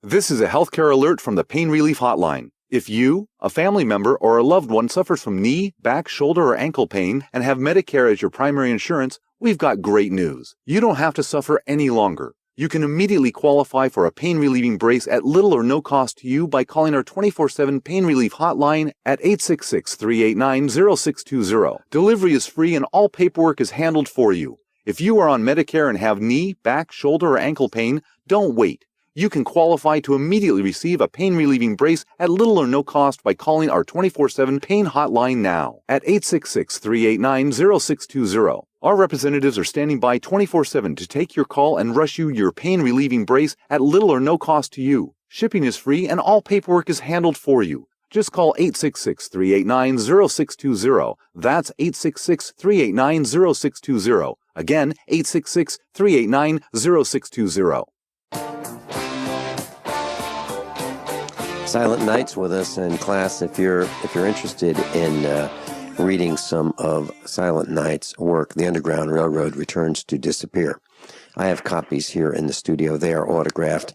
This is a healthcare alert from the Pain Relief Hotline. If you, a family member, or a loved one suffers from knee, back, shoulder, or ankle pain and have Medicare as your primary insurance, we've got great news. You don't have to suffer any longer. You can immediately qualify for a pain-relieving brace at little or no cost to you by calling our 24/7 Pain Relief Hotline at 866-389-0620. Delivery is free and all paperwork is handled for you. If you are on Medicare and have knee, back, shoulder, or ankle pain, don't wait. You can qualify to immediately receive a pain-relieving brace at little or no cost by calling our 24/7 Pain Hotline now at 866-389-0620. Our representatives are standing by 24/7 to take your call and rush you your pain-relieving brace at little or no cost to you. Shipping is free and all paperwork is handled for you. Just call 866-389-0620. That's 866-389-0620. Again, 866-389-0620. Silent Night's with us in class. If you're interested in reading some of Silent Night's work, The Underground Railroad Returns to Disappear. I have copies here in the studio. They are autographed,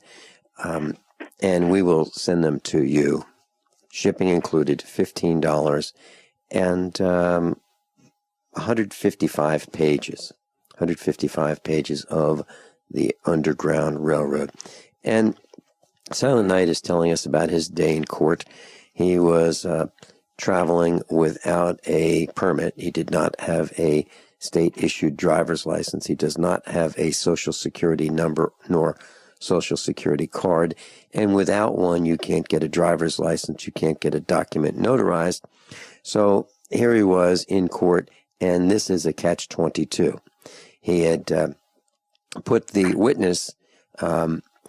and we will send them to you. Shipping included, $15, and 155 pages. 155 pages of The Underground Railroad. And Silent Night is telling us about his day in court. He was traveling without a permit. He did not have a state-issued driver's license. He does not have a Social Security number nor Social Security card. And without one, you can't get a driver's license. You can't get a document notarized. So here he was in court, and this is a catch-22. He had put the witness,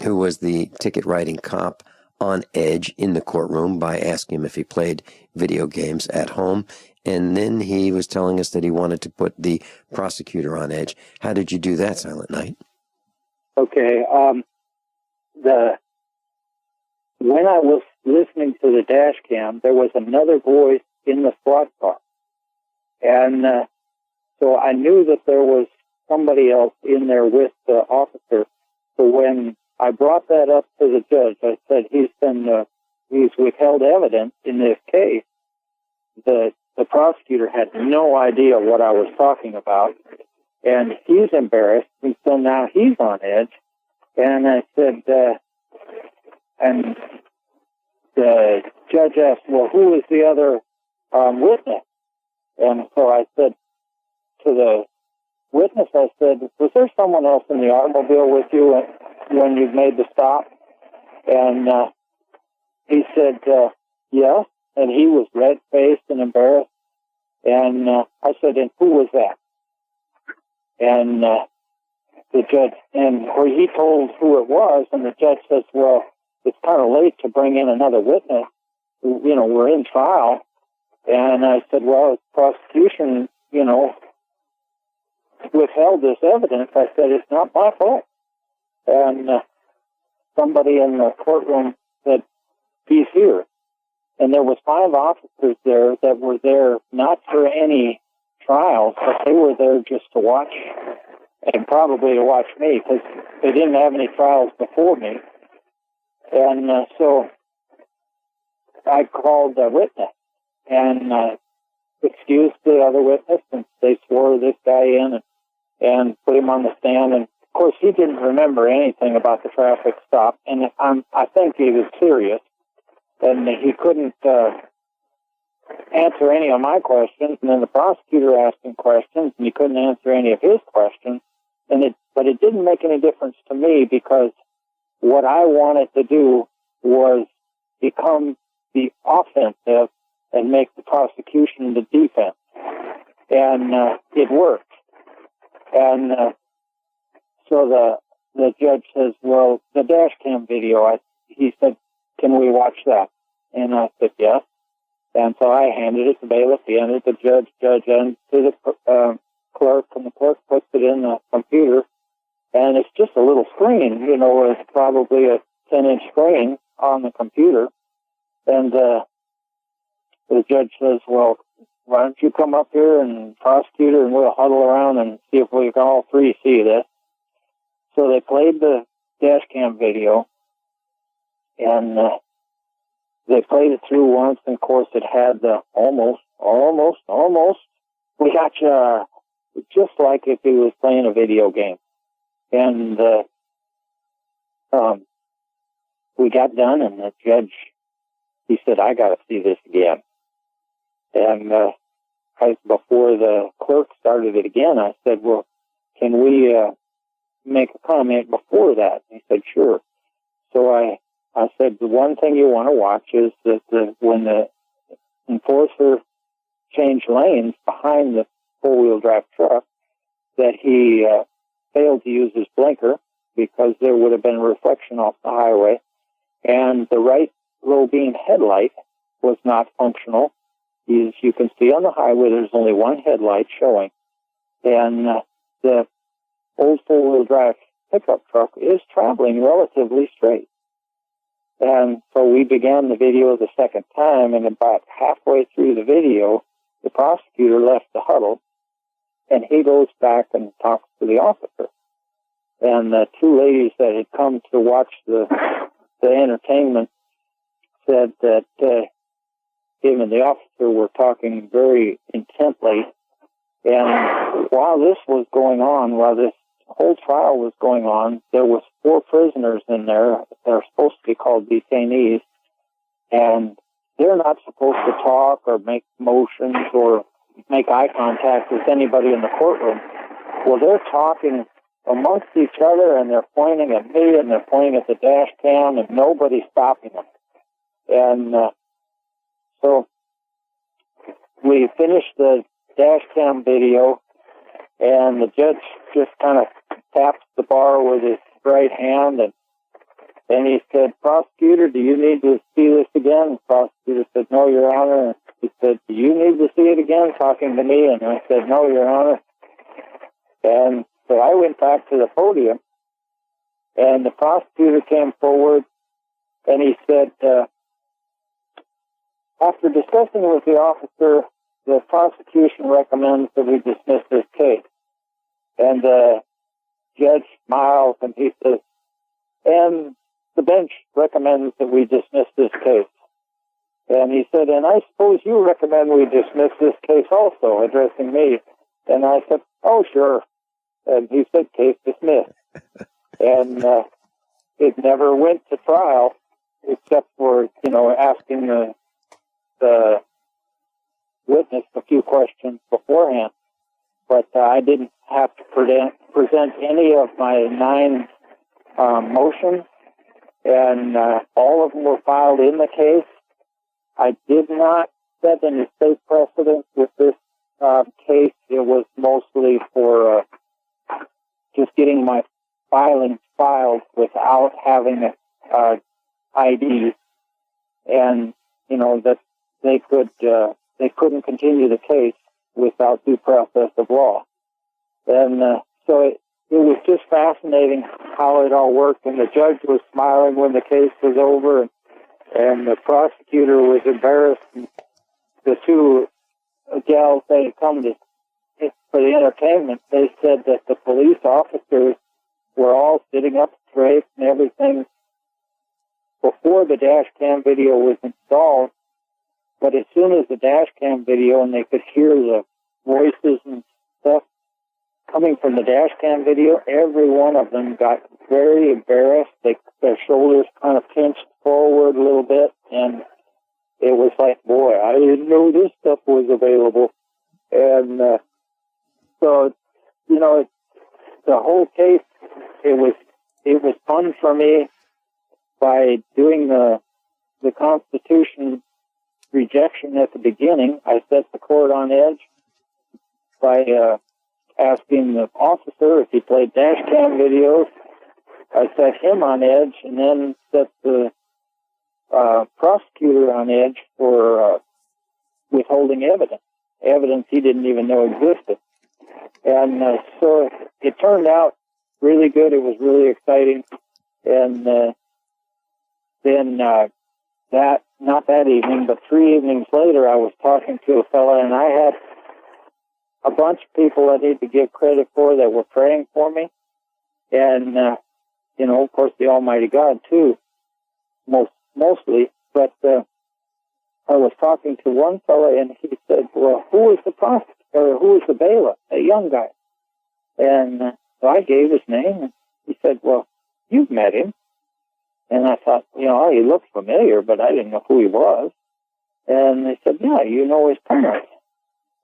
who was the ticket-writing cop, on edge in the courtroom by asking him if he played video games at home. And then he was telling us that he wanted to put the prosecutor on edge. How did you do that, Silent Night? Okay. When I was listening to the dash cam, there was another voice in the SWAT car. And so I knew that there was somebody else in there with the officer. So when I brought that up to the judge, I said, he's withheld evidence in this case. The prosecutor had no idea what I was talking about, and he's embarrassed, and so now he's on edge. And I said, and the judge asked, well, who is the other witness? And so I said to the witness, I said, was there someone else in the automobile with you when you made the stop? And he said, yes. And he was red-faced and embarrassed. And I said, and who was that? And the judge, and he told who it was, and the judge says, well, it's kind of late to bring in another witness. You know, we're in trial. And I said, well, prosecution, withheld this evidence. I said, it's not my fault. And somebody in the courtroom said, he's here. And there was 5 officers there that were there not for any trials, but they were there just to watch, and probably to watch me, because they didn't have any trials before me. And so I called the witness and excused the other witness, and they swore this guy in and put him on the stand. And of course, he didn't remember anything about the traffic stop, and I think he was serious. And he couldn't answer any of my questions, and then the prosecutor asked him questions, and he couldn't answer any of his questions. But it didn't make any difference to me, because what I wanted to do was become the offensive and make the prosecution the defense. And it worked. And so the judge says, well, the dash cam video, he said, can we watch that? And I said, yes. And so I handed it to bailiff, he handed it to judge, and to the clerk, and the clerk puts it in the computer. And it's just a little screen, it's probably a 10-inch screen on the computer. And the judge says, well, why don't you come up here and prosecute her, and we'll huddle around and see if we can all 3 see this. So they played the dash cam video, and they played it through once, and of course it had the almost. We got you, just like if he was playing a video game. And we got done, and the judge, he said, I got to see this again. And before the clerk started it again, I said, well, can we make a comment before that? And he said, sure. So I said, the one thing you want to watch is that when the enforcer changed lanes behind the four-wheel drive truck, that he failed to use his blinker because there would have been reflection off the highway, and the right low beam headlight was not functional. As you can see on the highway, there's only one headlight showing, and the old four-wheel drive pickup truck is traveling relatively straight. And so we began the video the second time, and about halfway through the video, the prosecutor left the huddle, and he goes back and talks to the officer. And the 2 ladies that had come to watch the entertainment said that him and the officer were talking very intently. And while this was going on, while this whole trial was going on, there was 4 prisoners in there. They're supposed to be called detainees, and they're not supposed to talk or make motions or make eye contact with anybody in the courtroom. Well, they're talking amongst each other, and they're pointing at me, and they're pointing at the dash cam, and nobody's stopping them. And so we finished the dash cam video, and the judge just kind of taps the bar with his right hand, and he said, prosecutor, do you need to see this again? The prosecutor said, no, Your Honor. He said, "Do you need to see it again?" talking to me, and I said, "No, Your Honor." And so I went back to the podium, and the prosecutor came forward, and he said, after discussing with the officer, the prosecution recommends that we dismiss this case. And the judge smiles, and he says, "And the bench recommends that we dismiss this case." And he said, "And I suppose you recommend we dismiss this case also," addressing me. And I said, "Oh, sure." And he said, "Case dismissed." And it never went to trial, except for, asking the witness a few questions beforehand. But I didn't have to present any of my 9 motions, and all of them were filed in the case. I did not set any state precedent with this case. It was mostly for just getting my filings filed without having an ID, and that they couldn't continue the case without due process of law. And so it was just fascinating how it all worked, and the judge was smiling when the case was over, and the prosecutor was embarrassed. And the 2 gals, they had come for the entertainment. They said that the police officers were all sitting up straight and everything before the dash cam video was installed. But as soon as the dash cam video, and they could hear the voices and stuff coming from the dash cam video, every one of them got very embarrassed. Their shoulders kind of pinched forward a little bit, and it was like, boy, I didn't know this stuff was available. And so, the whole case, it was fun for me by doing the Constitution rejection at the beginning. I set the court on edge by asking the officer if he played dash cam videos. I set him on edge, and then set the prosecutor on edge for withholding evidence he didn't even know existed. And so it turned out really good. It was really exciting. And then not that evening, but 3 evenings later, I was talking to a fella, and I had a bunch of people I need to give credit for that were praying for me. And, of course, the Almighty God, too, mostly. But I was talking to one fella, and he said, "Well, who was the prosecutor, or who was the bailiff?" A young guy. And so I gave his name, and he said, "Well, you've met him." And I thought, he looked familiar, but I didn't know who he was. And they said, "Yeah, you know his parents."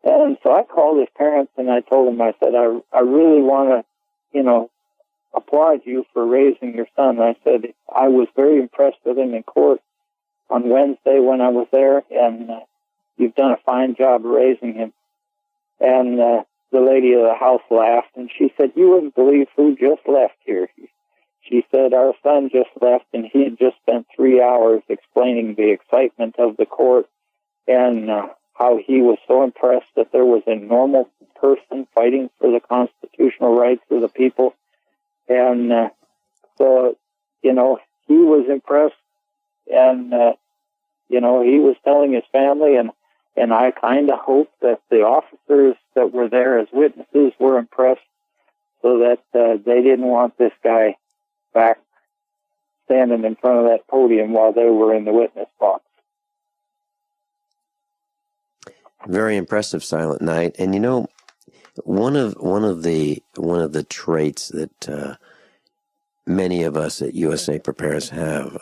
And so I called his parents, and I told them, I said, I really want to, applaud you for raising your son. I said, I was very impressed with him in court on Wednesday when I was there, and you've done a fine job raising him. And the lady of the house laughed, and she said, "You wouldn't believe who just left here." She said, "Our son just left, and he had just spent 3 hours explaining the excitement of the court and how he was so impressed that there was a normal person fighting for the constitutional rights of the people." And so, he was impressed, and, he was telling his family, and I kind of hope that the officers that were there as witnesses were impressed, so that they didn't want this guy back standing in front of that podium while they were in the witness box. Very impressive, Silent Night. And one of the traits that many of us at USA Prepares have,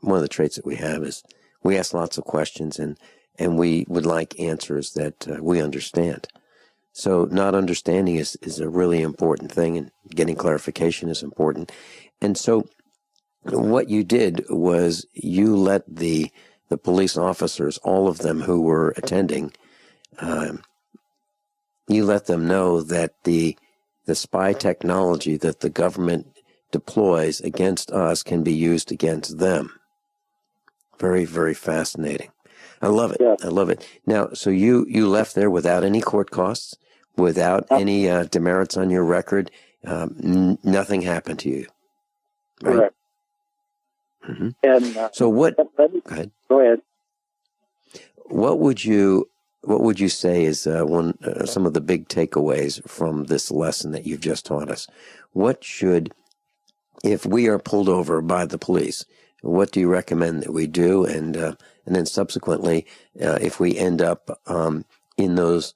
one of the traits that we have is we ask lots of questions, and we would like answers that we understand. So not understanding is a really important thing, and getting clarification is important. And so what you did was you let the police officers, all of them who were attending, you let them know that the spy technology that the government deploys against us can be used against them. Very, very fascinating. I love it. Yeah. I love it. Now, so you left there without any court costs, without any demerits on your record. Nothing happened to you. Right? Correct. Mm-hmm. And so what? Go ahead. Go ahead. What would you say is some of the big takeaways from this lesson that you've just taught us? What should, if we are pulled over by the police, what do you recommend that we do? And then subsequently, if we end up in those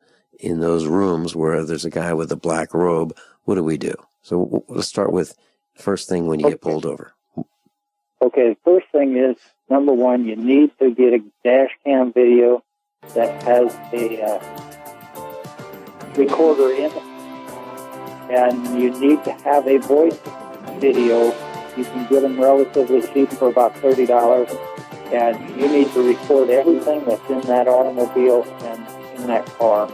rooms where there's a guy with a black robe, what do we do? So let's start with first thing when you get pulled over. Okay, the first thing is, number one, you need to get a dash cam video that has a recorder in it. And you need to have a voice video. You can get them relatively cheap for about $30. And you need to record everything that's in that automobile and in that car.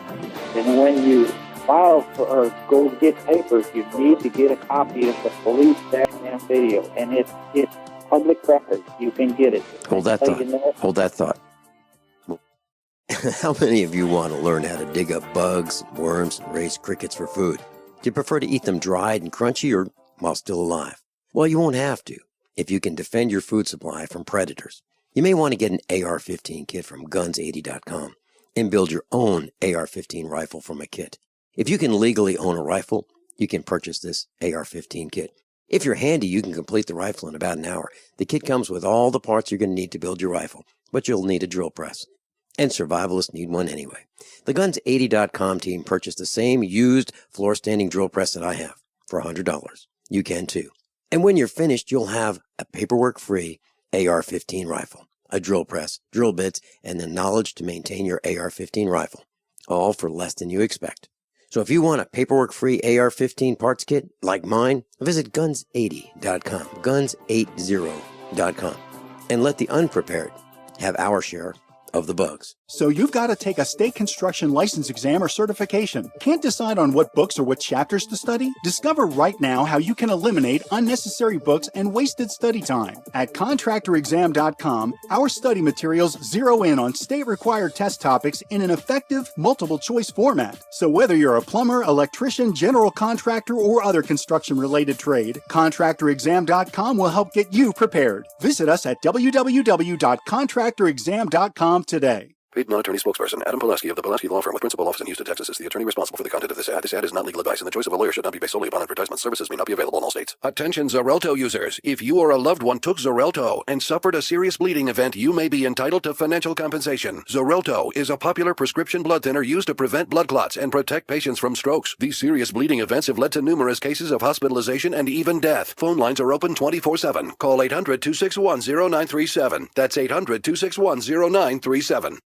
And when you file for or go get papers, you need to get a copy of the police dash cam video. And it's public record. You can get it. Hold that thought. Hold that thought. How many of you want to learn how to dig up bugs, worms, and raise crickets for food? Do you prefer to eat them dried and crunchy or while still alive? Well, you won't have to if you can defend your food supply from predators. You may want to get an AR-15 kit from guns80.com and build your own AR-15 rifle from a kit. If you can legally own a rifle, you can purchase this AR-15 kit. If you're handy, you can complete the rifle in about an hour. The kit comes with all the parts you're going to need to build your rifle, but you'll need a drill press. And survivalists need one anyway. The Guns80.com team purchased the same used floor-standing drill press that I have for $100. You can too. And when you're finished, you'll have a paperwork-free AR-15 rifle, a drill press, drill bits, and the knowledge to maintain your AR-15 rifle, all for less than you expect. So if you want a paperwork-free AR-15 parts kit like mine, visit Guns80.com, Guns80.com, and let the unprepared have our share of the bugs. So you've got to take a state construction license exam or certification. Can't decide on what books or what chapters to study? Discover right now how you can eliminate unnecessary books and wasted study time. At contractorexam.com, our study materials zero in on state-required test topics in an effective, multiple-choice format. So whether you're a plumber, electrician, general contractor, or other construction-related trade, contractorexam.com will help get you prepared. Visit us at www.contractorexam.com today. Paid non-attorney spokesperson Adam Pulaski of the Pulaski Law Firm with principal office in Houston, Texas is the attorney responsible for the content of this ad. This ad is not legal advice, and the choice of a lawyer should not be based solely upon advertisement. Services may not be available in all states. Attention Xarelto users. If you or a loved one took Xarelto and suffered a serious bleeding event, you may be entitled to financial compensation. Xarelto is a popular prescription blood thinner used to prevent blood clots and protect patients from strokes. These serious bleeding events have led to numerous cases of hospitalization and even death. Phone lines are open 24/7. Call 800-261-0937. That's 800-261-0937.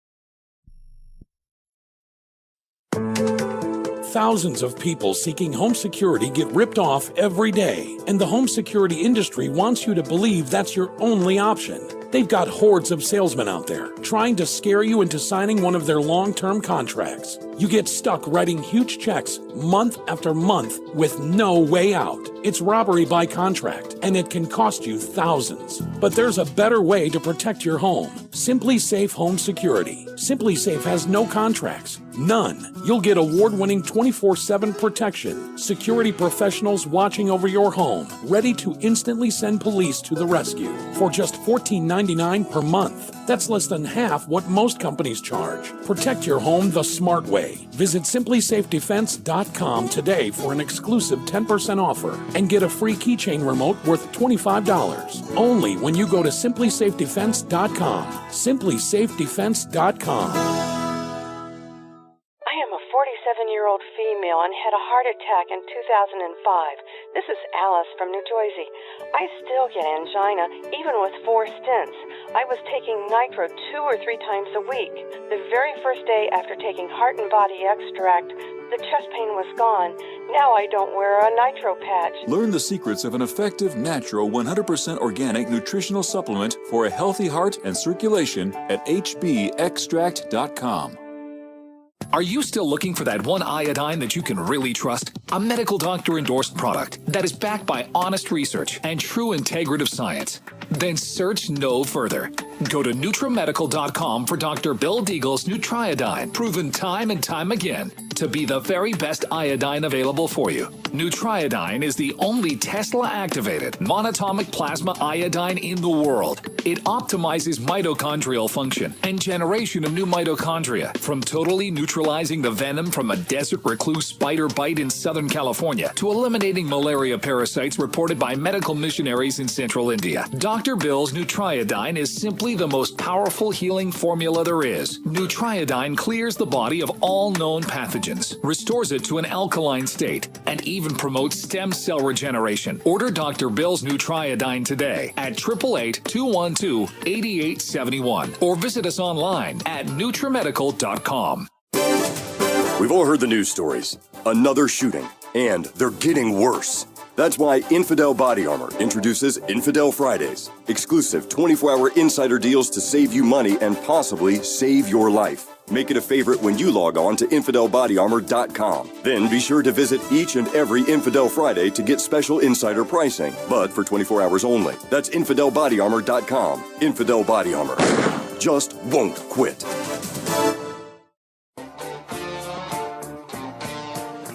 Thousands of people seeking home security get ripped off every day, and the home security industry wants you to believe that's your only option. They've got hordes of salesmen out there trying to scare you into signing one of their long-term contracts. You get stuck writing huge checks month after month with no way out. It's robbery by contract, and it can cost you thousands. But there's a better way to protect your home. Simply Safe Home Security. Simply Safe has no contracts. None. You'll get award-winning 24/7 protection. Security professionals watching over your home, ready to instantly send police to the rescue for just $14.99 per month. That's less than half what most companies charge. Protect your home the smart way. Visit simplysafedefense.com today for an exclusive 10% offer and get a free keychain remote worth $25. Only when you go to simplysafedefense.com. simplysafedefense.com. 47-year-old female and had a heart attack in 2005. This is Alice from New Jersey. I still get angina, even with 4 stents. I was taking nitro 2 or 3 times a week. The very first day after taking heart and body extract, the chest pain was gone. Now I don't wear a nitro patch. Learn the secrets of an effective, natural, 100% organic nutritional supplement for a healthy heart and circulation at hbextract.com. Are you still looking for that one iodine that you can really trust? A medical doctor-endorsed product that is backed by honest research and true integrative science. Then search no further. Go to NutriMedical.com for Dr. Bill Deagle's Nutriodine, proven time and time again to be the very best iodine available for you. Nutriodine is the only Tesla-activated monatomic plasma iodine in the world. It optimizes mitochondrial function and generation of new mitochondria, from totally neutralizing the venom from a desert recluse spider bite in Southern California to eliminating malaria parasites reported by medical missionaries in central India. Dr. Bill's Nutriodine is simply the most powerful healing formula there is. Nutriodine clears the body of all known pathogens, restores it to an alkaline state, and even promotes stem cell regeneration. Order Dr. Bill's Nutriodine today at 888-212-8871 or visit us online at NutriMedical.com. We've all heard the news stories. Another shooting, and they're getting worse. That's why Infidel Body Armor introduces Infidel Fridays, exclusive 24-hour insider deals to save you money and possibly save your life. Make it a favorite when you log on to InfidelBodyArmor.com. Then be sure to visit each and every Infidel Friday to get special insider pricing, but for 24 hours only. That's InfidelBodyArmor.com. Infidel Body Armor. Just won't quit.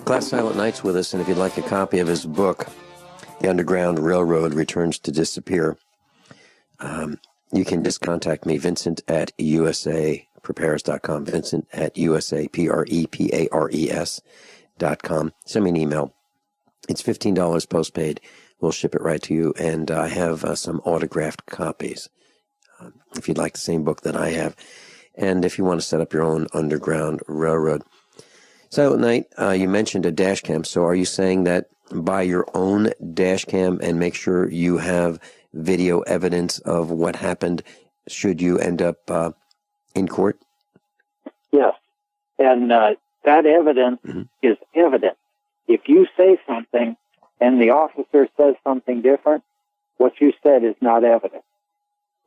Class Silent Night's with us, and if you'd like a copy of his book, The Underground Railroad Returns to Disappear, you can just contact me, Vincent at USAPrepares.com, Vincent at USAPrepares.com. Send me an email. It's $15 postpaid. We'll ship it right to you, and I have some autographed copies if you'd like the same book that I have, and if you want to set up your own Underground Railroad. Silent Night, you mentioned a dash cam. So are you saying that buy your own dash cam and make sure you have video evidence of what happened should you end up in court? Yes. And that evidence is evidence. If you say something and the officer says something different, what you said is not evidence.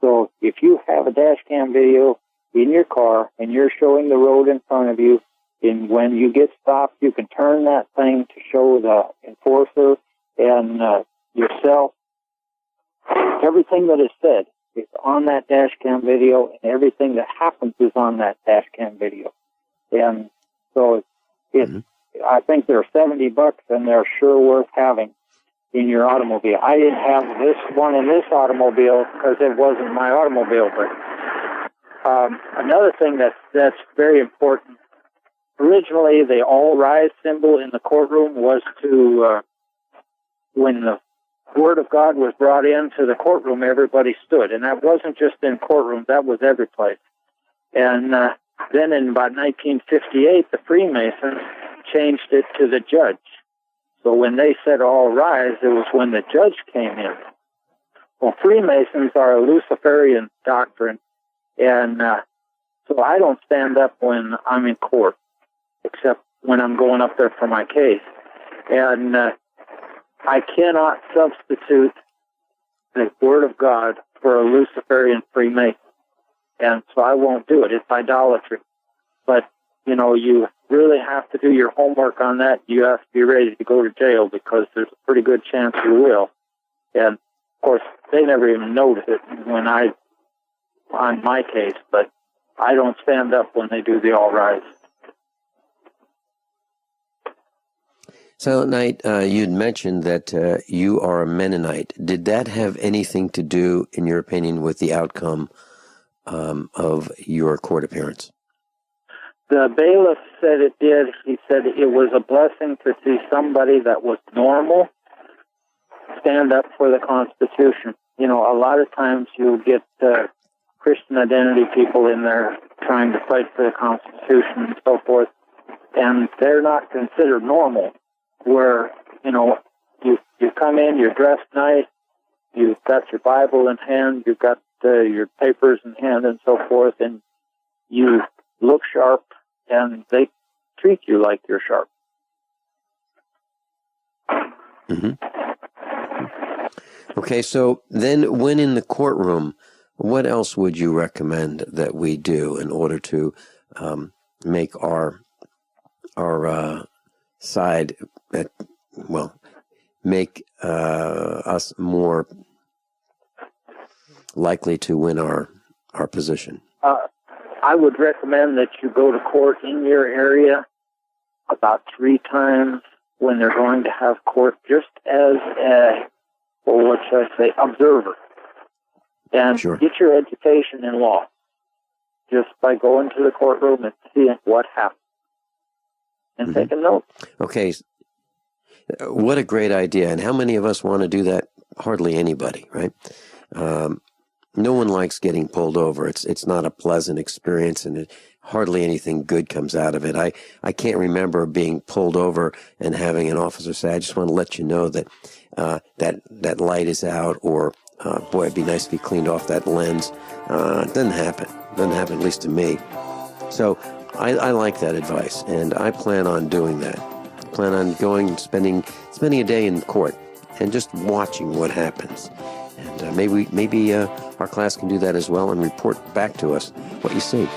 So if you have a dash cam video in your car and you're showing the road in front of you, and when you get stopped, you can turn that thing to show the enforcer and yourself. Everything that is said is on that dash cam video, and everything that happens is on that dash cam video. And so I think they're $70, and they're sure worth having in your automobile. I didn't have this one in this automobile because it wasn't my automobile. But another thing that's very important. Originally, the all-rise symbol in the courtroom was to, when the Word of God was brought into the courtroom, everybody stood. And that wasn't just in courtrooms, that was every place. And then in about 1958, the Freemasons changed it to the judge. So when they said all rise, it was when the judge came in. Well, Freemasons are a Luciferian doctrine, and so I don't stand up when I'm in court, except when I'm going up there for my case. And I cannot substitute the Word of God for a Luciferian Freemason. And so I won't do it. It's idolatry. But, you know, you really have to do your homework on that. You have to be ready to go to jail because there's a pretty good chance you will. And, of course, they never even notice it when on my case, but I don't stand up when they do the all rise. Silent Night, you'd mentioned that you are a Mennonite. Did that have anything to do, in your opinion, with the outcome of your court appearance? The bailiff said it did. He said it was a blessing to see somebody that was normal stand up for the Constitution. You know, a lot of times you'll get Christian identity people in there trying to fight for the Constitution and so forth, and they're not considered normal. Where, you know, you come in, you're dressed nice, you've got your Bible in hand, you've got your papers in hand and so forth, and you look sharp, and they treat you like you're sharp. Mm-hmm. Okay, so then when in the courtroom, what else would you recommend that we do in order to make our side, make us more likely to win our position? I would recommend that you go to court in your area about 3 times when they're going to have court, just as what should I say, observer. And get your education in law just by going to the courtroom and seeing what happened and take a note. Okay. What a great idea. And how many of us want to do that? Hardly anybody, right? No one likes getting pulled over. It's not a pleasant experience, and hardly anything good comes out of it. I can't remember being pulled over and having an officer say, I just want to let you know that that light is out, or boy, it'd be nice if you cleaned off that lens. It doesn't happen. Doesn't happen, at least to me. So I like that advice, and I plan on doing that. I plan on going and spending a day in court and just watching what happens. And maybe our class can do that as well and report back to us what you see.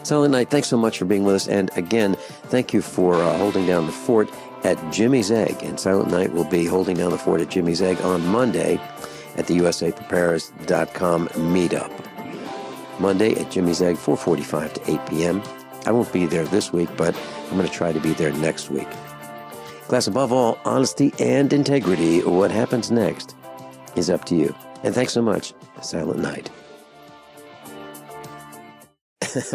Silent Night, thanks so much for being with us. And again, thank you for holding down the fort at Jimmy's Egg. And Silent Night will be holding down the fort at Jimmy's Egg on Monday at the usaprepares.com meetup. Monday at Jimmy's Egg, 4:45 to 8 p.m. I won't be there this week, but I'm going to try to be there next week. Class, above all, honesty and integrity. What happens next is up to you. And thanks so much, Silent Night.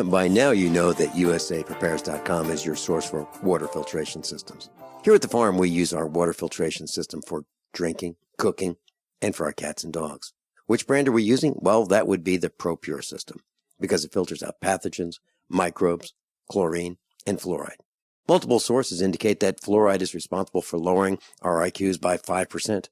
By now you know that usaprepares.com is your source for water filtration systems. Here at the farm, we use our water filtration system for drinking, cooking, and for our cats and dogs. Which brand are we using? Well, that would be the ProPure system, because it filters out pathogens, microbes, chlorine, and fluoride. Multiple sources indicate that fluoride is responsible for lowering our IQs by 5%.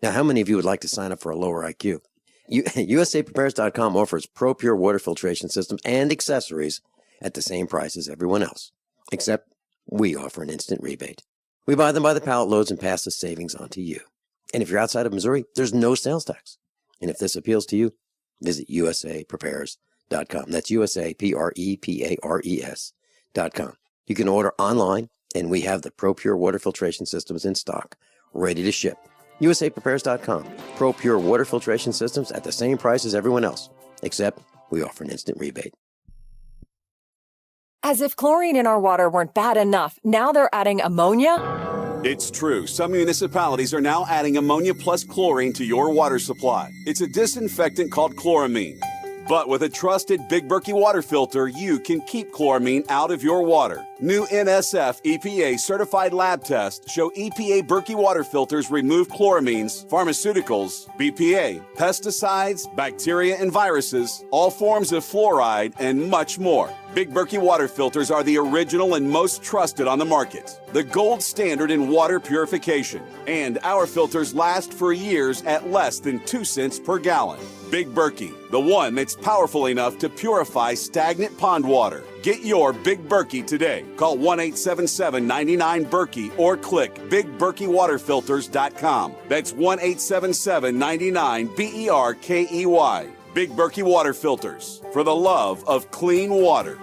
Now, how many of you would like to sign up for a lower IQ? USAPrepares.com offers ProPure water filtration systems and accessories at the same price as everyone else, except we offer an instant rebate. We buy them by the pallet loads and pass the savings on to you. And if you're outside of Missouri, there's no sales tax. And if this appeals to you, visit usaprepares.com. That's usaprepares.com. You can order online, and we have the ProPure water filtration systems in stock, ready to ship. usaprepares.com. ProPure water filtration systems at the same price as everyone else, except we offer an instant rebate. As if chlorine in our water weren't bad enough, now they're adding ammonia? It's true. Some municipalities are now adding ammonia plus chlorine to your water supply. It's a disinfectant called chloramine. But with a trusted Big Berkey water filter, you can keep chloramine out of your water. New NSF EPA certified lab tests show EPA Berkey water filters remove chloramines, pharmaceuticals, BPA, pesticides, bacteria and viruses, all forms of fluoride, and much more. Big Berkey water filters are the original and most trusted on the market, the gold standard in water purification. And our filters last for years at less than 2 cents per gallon. Big Berkey, the one that's powerful enough to purify stagnant pond water. Get your Big Berkey today. Call 1-877-99-BERKEY or click BigBerkeyWaterFilters.com. That's 1-877-99-BERKEY. Big Berkey Water Filters, for the love of clean water.